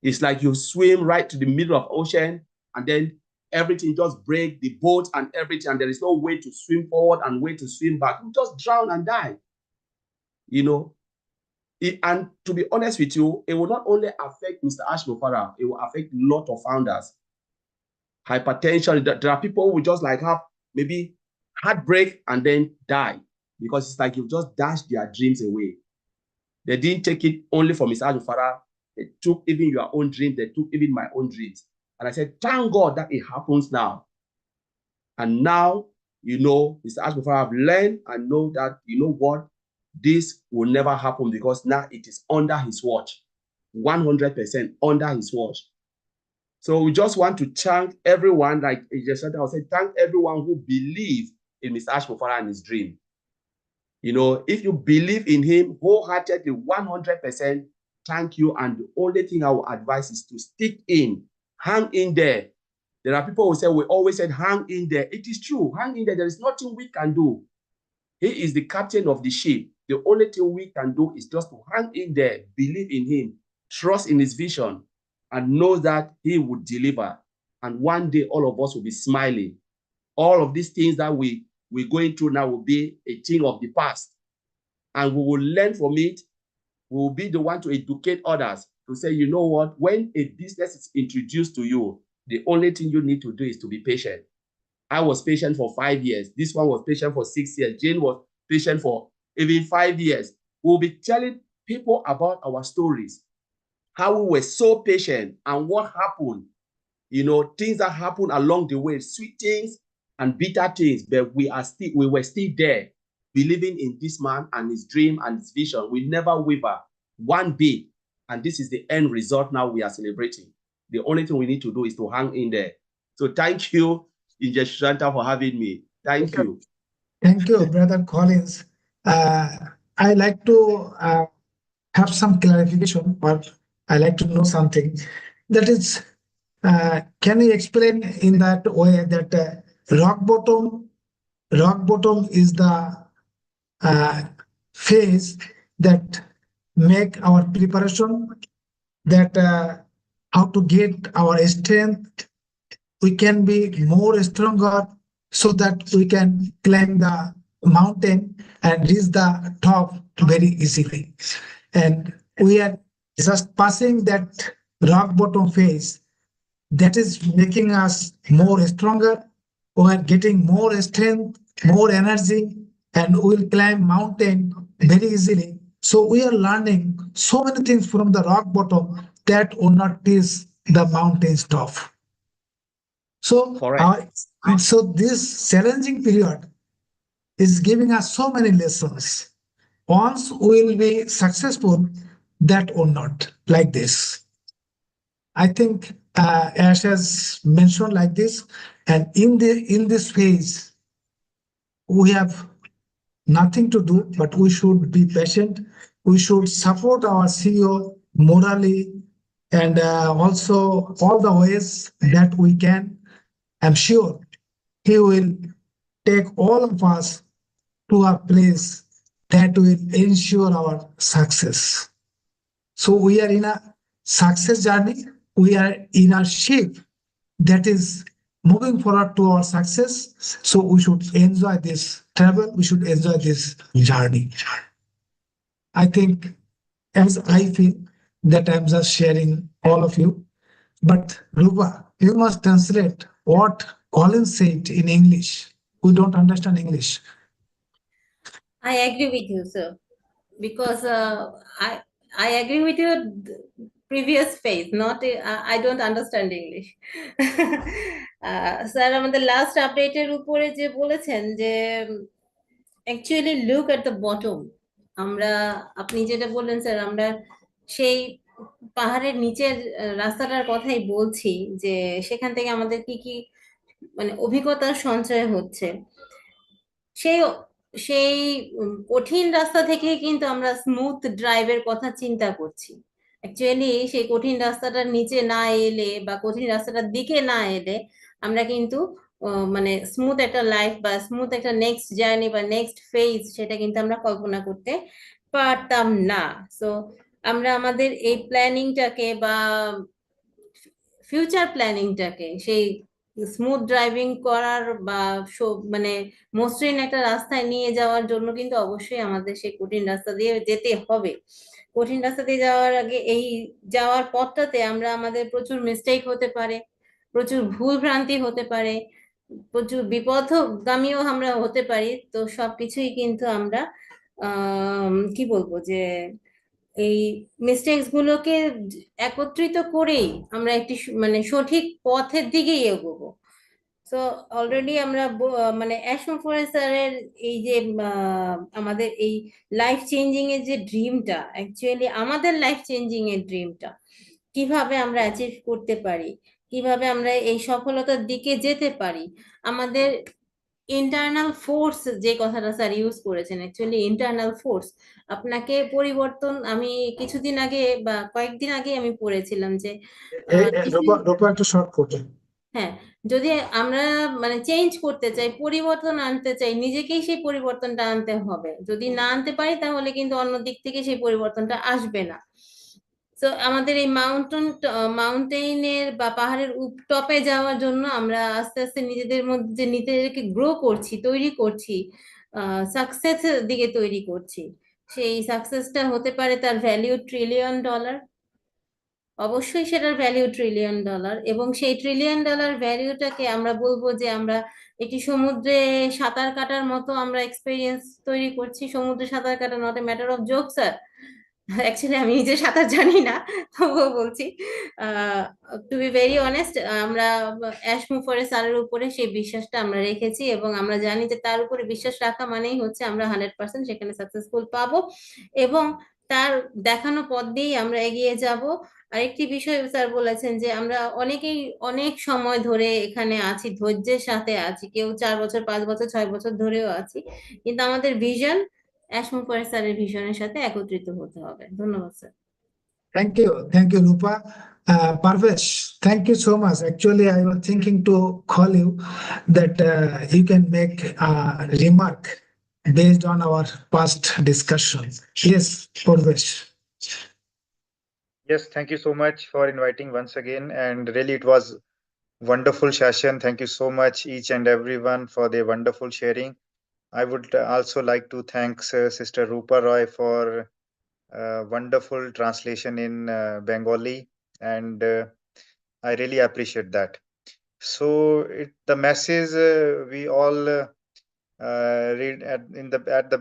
It's like you swim right to the middle of the ocean and then everything just break, the boat and everything, and there is no way to swim forward and way to swim back. You just drown and die. And to be honest with you, it will not only affect Mr. Ashmofara, it will affect a lot of founders. Hypertension, there are people who just like have maybe heartbreak and then die because it's like you've just dashed their dreams away. They didn't take it only for Mr. Ashmofara. They took even your own dreams. They took even my own dreams. And I said, thank God that it happens now. And now, Mr. Ashmofara have learned and know that, what, this will never happen because now it is under his watch, 100% under his watch. So we just want to thank everyone, like I said, thank everyone who believe in Mr. Ashmofara and his dream. If you believe in him wholeheartedly, 100%, thank you. And the only thing I will advise is to stick in, hang in there. There are people who say, we always said, hang in there. It is true, hang in there. There is nothing we can do. He is the captain of the ship. The only thing we can do is just to hang in there, believe in him, trust in his vision. and know that he would deliver. And one day, all of us will be smiling. All of these things that we're going through now will be a thing of the past. And we will learn from it. We will be the one to educate others to say, you know what, when a business is introduced to you, the only thing you need to do is to be patient. I was patient for 5 years. This one was patient for 6 years. Jane was patient for even 5 years. We'll be telling people about our stories, how we were so patient and what happened. You know, things that happened along the way, sweet things and bitter things, but we were still there, believing in this man and his dream and his vision. We never waver one bit. And this is the end result now we are celebrating. The only thing we need to do is to hang in there. So thank you, Inja Sushanta, for having me. Thank you. Thank you, Brother Collins. I like to have some clarification, but I like to know something. That is, can you explain in that way that rock bottom is the phase that make our preparation, that how to get our strength, we can be more stronger so that we can climb the mountain and reach the top very easily. And we are just passing that rock bottom phase that is making us more stronger. We are getting more strength, more energy, and we'll climb mountain very easily. So we are learning so many things from the rock bottom that will not reach the mountain top. So, so this challenging period is giving us so many lessons. Once we will be successful, that or not, like this. I think Ash has mentioned like this, and in this phase, we have nothing to do, but we should be patient. We should support our CEO morally and also all the ways that we can. I'm sure he will take all of us to a place that will ensure our success. So we are in a success journey. We are in a ship that is moving forward to our success. So we should enjoy this travel. We should enjoy this journey. I think, as I feel, that I'm just sharing all of you. But Rupa, you must translate what Colin said in English. We don't understand English. I agree with you, sir, because I agree with your previous phase. Not I don't understand English. Sir আমাদের last আপডেটের উপরে যে বলেছেন যে actually look at the bottom, আপনি যেটা বললেন sir, আমরা সেই পাহাড়ের নিচের রাস্তাটার কথাই বলছি, যে সেখান থেকে আমাদের কি কি মানে অভিজ্ঞতার সঞ্চয় হচ্ছে। সেই সেই কঠিন রাস্তা থেকে কিন্তু আমরা স্মুথ ড্রাইভের কথা চিন্তা করছি। অ্যাকচুয়ালি সেই কঠিন রাস্তাটার নিচে না এলে বা কঠিন রাস্তাটার দিকে না এলে আমরা কিন্তু মানে স্মুথ একটা লাইফ বা স্মুথ একটা নেক্সট জার্নি বা নেক্সট ফেজ সেটা কিন্তু আমরা কল্পনা করতে পারতাম না। সো আমরা আমাদের এই প্ল্যানিংটাকে বা ফিউচার প্ল্যানিংটাকে সেই স্মুথ ড্রাইভিং করার বা মানে মসৃণ একটা রাস্তায় নিয়ে যাওয়ার জন্য কিন্তু অবশ্যই আমাদের সেই কঠিন রাস্তা দিয়ে যেতে হবে। কঠিন রাস্তা দিয়ে যাওয়ার আগে এই যাওয়ার পথটাতে আমরা আমাদের প্রচুর মিস্টেক হতে পারে, প্রচুর ভুল ভ্রান্তি হতে পারে, প্রচুর বিপথগামীও আমরা হতে পারি। তো সবকিছুই কিন্তু আমরা কি বলবো যে এই মিস্টেকস গুলোকে একত্রিত করেই আমরা একটি মানে সঠিক পথের দিকেই এগোবো। সো অলরেডি আমরা মানে অ্যাশমফোরেস্ট স্যারের এই যে আমাদের এই লাইফ চেঞ্জিং এর যে ড্রিমটা, অ্যাকচুয়ালি আমাদের লাইফ চেঞ্জিং এর ড্রিমটা কিভাবে আমরা অ্যাচিভ করতে পারি, কিভাবে আমরা এই সফলতার দিকে যেতে পারি, আমাদের ইন্টারনাল ফোর্স যে কথাটা স্যার ইউজ করেছেন, অ্যাকচুয়ালি ইন্টারনাল ফোর্স আপনাকে পরিবর্তন, আমি কিছুদিন আগে বা কয়েকদিন আগে আমি পড়েছিলাম যে হ্যাঁ, যদি আমরা মানে চেঞ্জ করতে চাই, পরিবর্তন আনতে চাই, নিজেকেই সেই পরিবর্তনটা আনতে হবে। যদি না আনতে পারি তাহলে কিন্তু অন্য দিক থেকে সেই পরিবর্তনটা আসবে না। তো আমাদের এই মাউন্টেনের বা পাহাড়ের টপে যাওয়ার জন্য আমরা আস্তে আস্তে নিজেদের মধ্যে যে নিজেদেরকে গ্রো করছি, তৈরি করছি, সাকসেসের দিকে তৈরি করছি, সেই সাকসেসটা হতে পারে তার ভ্যালিউ $1 ট্রিলিয়ন। অবশ্যই সেটার ভ্যালিউ $1 ট্রিলিয়ন, এবং সেই $1 ট্রিলিয়ন ভ্যালিউটাকে আমরা বলবো যে আমরা একটি সমুদ্রে সাঁতার কাটার মতো আমরা এক্সপিরিয়েন্স তৈরি করছি। সমুদ্রে সাঁতার কাটা not a matter of joke, sir. Actually আমি নিজে সাঁতার জানি না, তবুও বলছি। টু বি ভেরি অনেস্ট, আমরা অ্যাশমুফারে স্যারের উপরে সেই বিশ্বাসটা আমরা রেখেছি, এবং আমরা জানি যে তার উপরে বিশ্বাস রাখা মানেই হচ্ছে আমরা 100% সেখানে সাকসেসফুল পাবো, এবং তার দেখানো পথ দিয়েই আমরা এগিয়ে যাব। আরেকটি বিষয় স্যার বলেছেন যে আমরা অনেকেই অনেক সময় ধরে এখানে আছি, ধৈর্যের সাথে আছি, কেউ 4 বছর, 5 বছর, 6 বছর ধরেও আছি, কিন্তু আমাদের ভিশন অ্যাশমুফারে স্যারের ভিশনের সাথে একত্রিত হতে হবে। ধন্যবাদ sir. Thank you, Rupa. Parvesh, thank you so much. Actually, I was thinking to call you that you can make a remark based on our past discussion. Yes, Parvesh. Yes, thank you so much for inviting once again. And really, it was wonderful session. Thank you so much, each and everyone, for their wonderful sharing. I would also like to thank Sister Rupa Roy for wonderful translation in Bengali, and I really appreciate that. So, the message we all read at the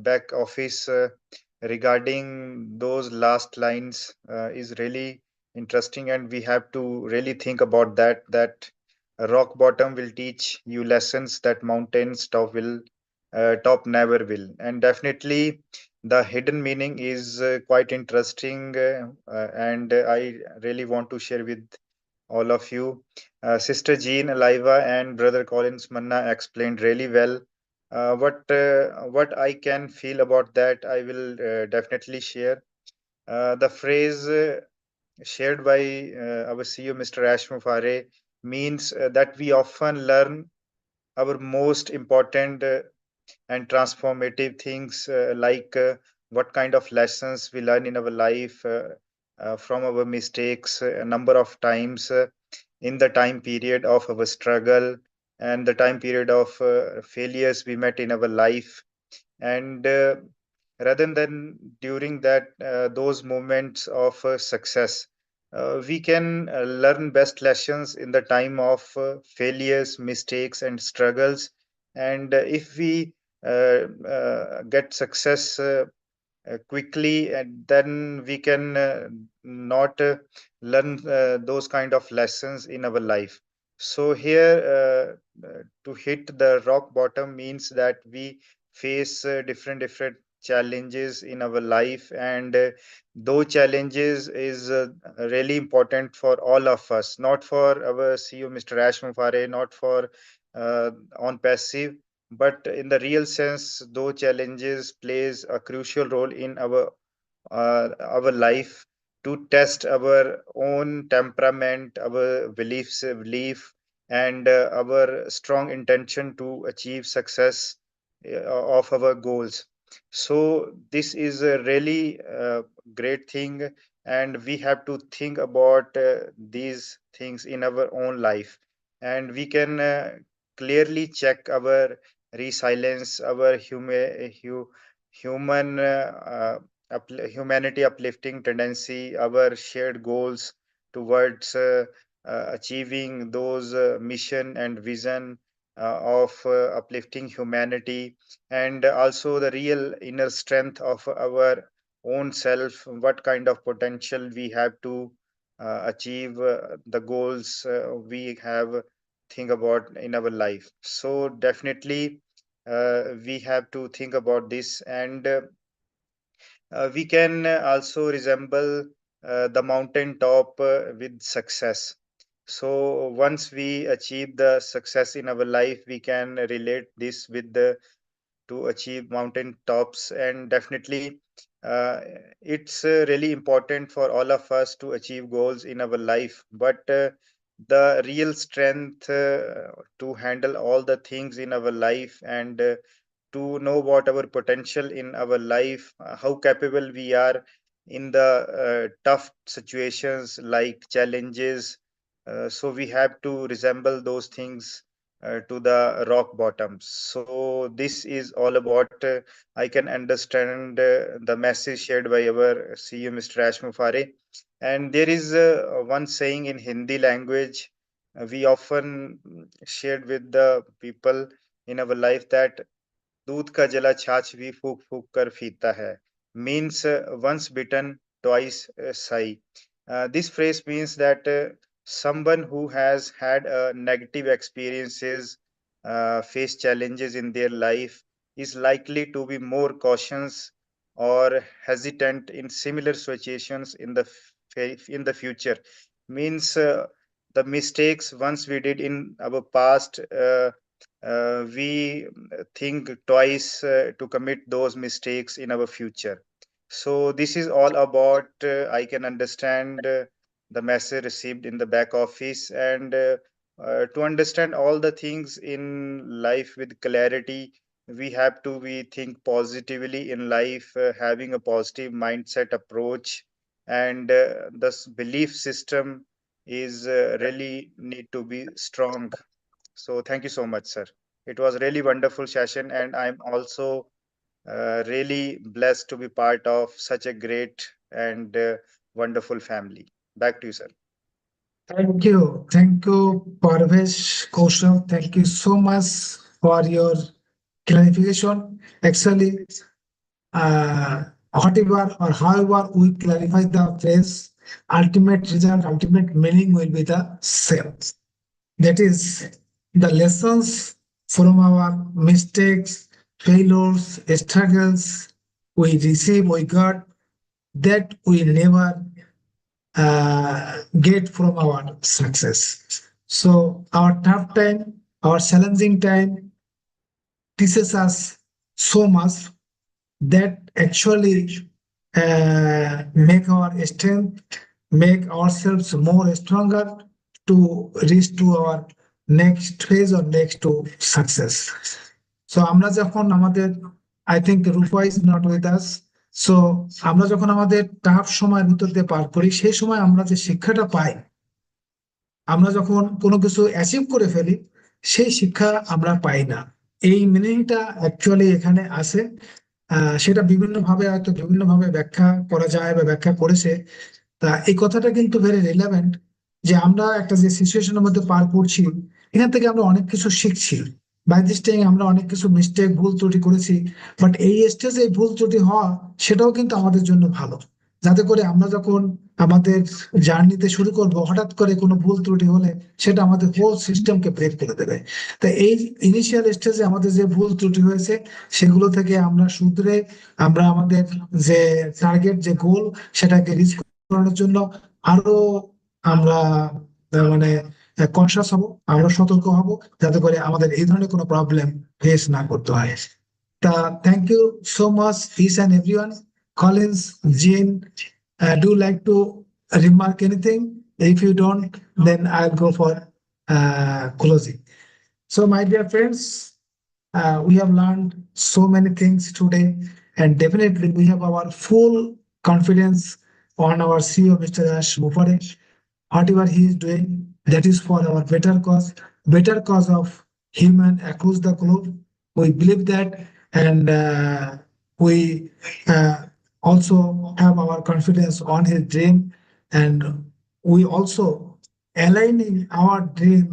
back office regarding those last lines is really interesting, and we have to really think about that rock bottom will teach you lessons that mountains top never will. And definitely the hidden meaning is quite interesting, and I really want to share with all of you. Sister Jean, Aliva, and Brother Collins Manna explained really well. What I can feel about that, I will definitely share. The phrase shared by our CEO, Mr. Ash Mufare, means that we often learn our most important and transformative things, like what kind of lessons we learn in our life from our mistakes a number of times in the time period of our struggle and the time period of failures we met in our life. And rather than during that those moments of success, we can learn best lessons in the time of failures, mistakes, and struggles. And if we get success quickly, and then we can not learn those kind of lessons in our life. So here, to hit the rock bottom means that we face different challenges in our life, and those challenges is really important for all of us, not for our CEO Mr. Ash Mufare, not for on passive, but in the real sense those challenges plays a crucial role in our life to test our own temperament, our belief, and our strong intention to achieve success of our goals. So this is a really great thing, and we have to think about these things in our own life, and we can clearly check our resilience, our human humanity uplifting tendency, our shared goals towards achieving those mission and vision of uplifting humanity, and also the real inner strength of our own self, what kind of potential we have to achieve the goals we have think about in our life. So definitely we have to think about this, and we can also resemble the mountain top with success. So once we achieve the success in our life, we can relate this with the to achieve mountain tops. And definitely uh, it's really important for all of us to achieve goals in our life, but the real strength to handle all the things in our life, and to know what our potential in our life, how capable we are, in the tough situations like challenges. So we have to resemble those things to the rock bottoms. So this is all about. I can understand the message shared by our CEO, Mr. Ash Mufare. And there is one saying in Hindi language we often shared with the people in our life that दूध का जला छाछ भी फूक फूक कर पीता है means once bitten twice shy. This phrase means that someone who has had negative experiences, face challenges in their life, is likely to be more cautious or hesitant in similar situations in the in the future. Means the mistakes once we did in our past, we think twice to commit those mistakes in our future. So this is all about. I can understand the message received in the back office, and to understand all the things in life with clarity, we have to be think positively in life, having a positive mindset approach, and this belief system is really need to be strong. So thank you so much, sir. It was really wonderful session, and I'm also really blessed to be part of such a great and wonderful family. Back to you, sir. Thank you, Parvesh Kaushal. Thank you so much for your clarification. Actually, whatever or however we clarify the phrase, ultimate result, ultimate meaning will be the same. That is the lessons from our mistakes, failures, struggles we receive, we got that we never get from our success. So our tough time, our challenging time teaches us so much that actually make our strength, make ourselves more stronger to reach to our next phase or next to success. So আমরা যখন আমাদের I think Rupa is not with us. So আমরা যখন আমাদের tough সময়ের ভিতর দিয়ে পার করি সেই সময় আমরা যে শিক্ষাটা পাই, আমরা যখন কোনো কিছু অ্যাচিভ করে ফেলি সেই শিক্ষা আমরা পাই না। এই মিনিংটা অ্যাকচুয়ালি এখানে আছে। সেটা বিভিন্ন ভাবে হয়তো বিভিন্ন ভাবে ব্যাখ্যা করা যায় বা ব্যাখ্যা করেছে। তা এই কথাটা কিন্তু ভেরি রিলেভেন্ট যে আমরা একটা যে সিচুয়েশনের মধ্যে পার করছি এখান থেকে আমরা অনেক কিছু শিখছি। বাই দিস টাইম আমরা অনেক কিছু মিস্টেক ভুল ত্রুটি করেছি, বাট এই স্টেজে এই ভুল ত্রুটি হওয়া সেটাও কিন্তু আমাদের জন্য ভালো, যাতে করে আমরা যখন আমাদের জার্নিতে শুরু করব হঠাৎ করে কোনো ভুল ত্রুটি হলে সেটা আমাদের হোল সিস্টেমকে ব্রেক করে দেবে। তো এই ইনিশিয়াল স্টেজে আমাদের যে ভুল ত্রুটি হয়েছে সেগুলো থেকে আমরা শুধরে আমরা আমাদের যে টার্গেট যে গোল সেটাকে রিচ করানোর জন্য আরো আমরা মানে কনসাস হব, আমরা সতর্ক হব, যাতে করে আমাদের এই ধরনের কোনো প্রবলেম ফেস না করতে হয়। তা thank you so much each and everyone. Collins, Jean, do you like to remark anything? If you don't, then I'll go for closing. So, my dear friends, we have learned so many things today, and definitely we have our full confidence on our CEO, Mr. Ash Mufare. Whatever he is doing, that is for our better cause of human across the globe. We believe that, and we also have our confidence on his dream, and we also aligning our dream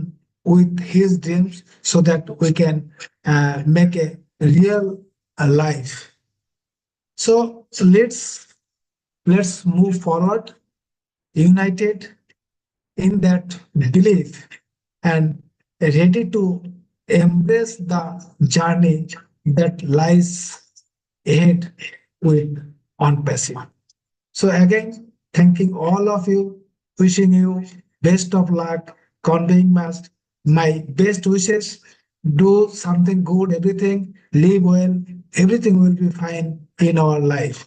with his dreams so that we can make a real life. So let's move forward united in that belief and ready to embrace the journey that lies ahead with ONPASSIVE. So again, thanking all of you, wishing you best of luck, conveying my best wishes. Do something good, everything, live well, everything will be fine in our life.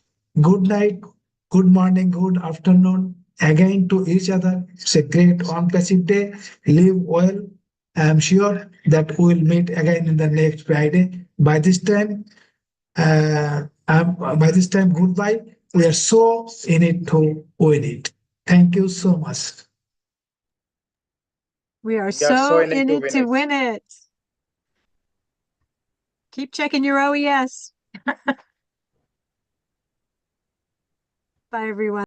Good night, good morning, good afternoon, again to each other. It's a great ONPASSIVE day. Live well. I am sure that we will meet again in the next Friday. By this time, goodbye. We are so in it to win it. Thank you so much. We are We are so so in it in to it win to it. win it. Keep checking your OES. Bye, everyone.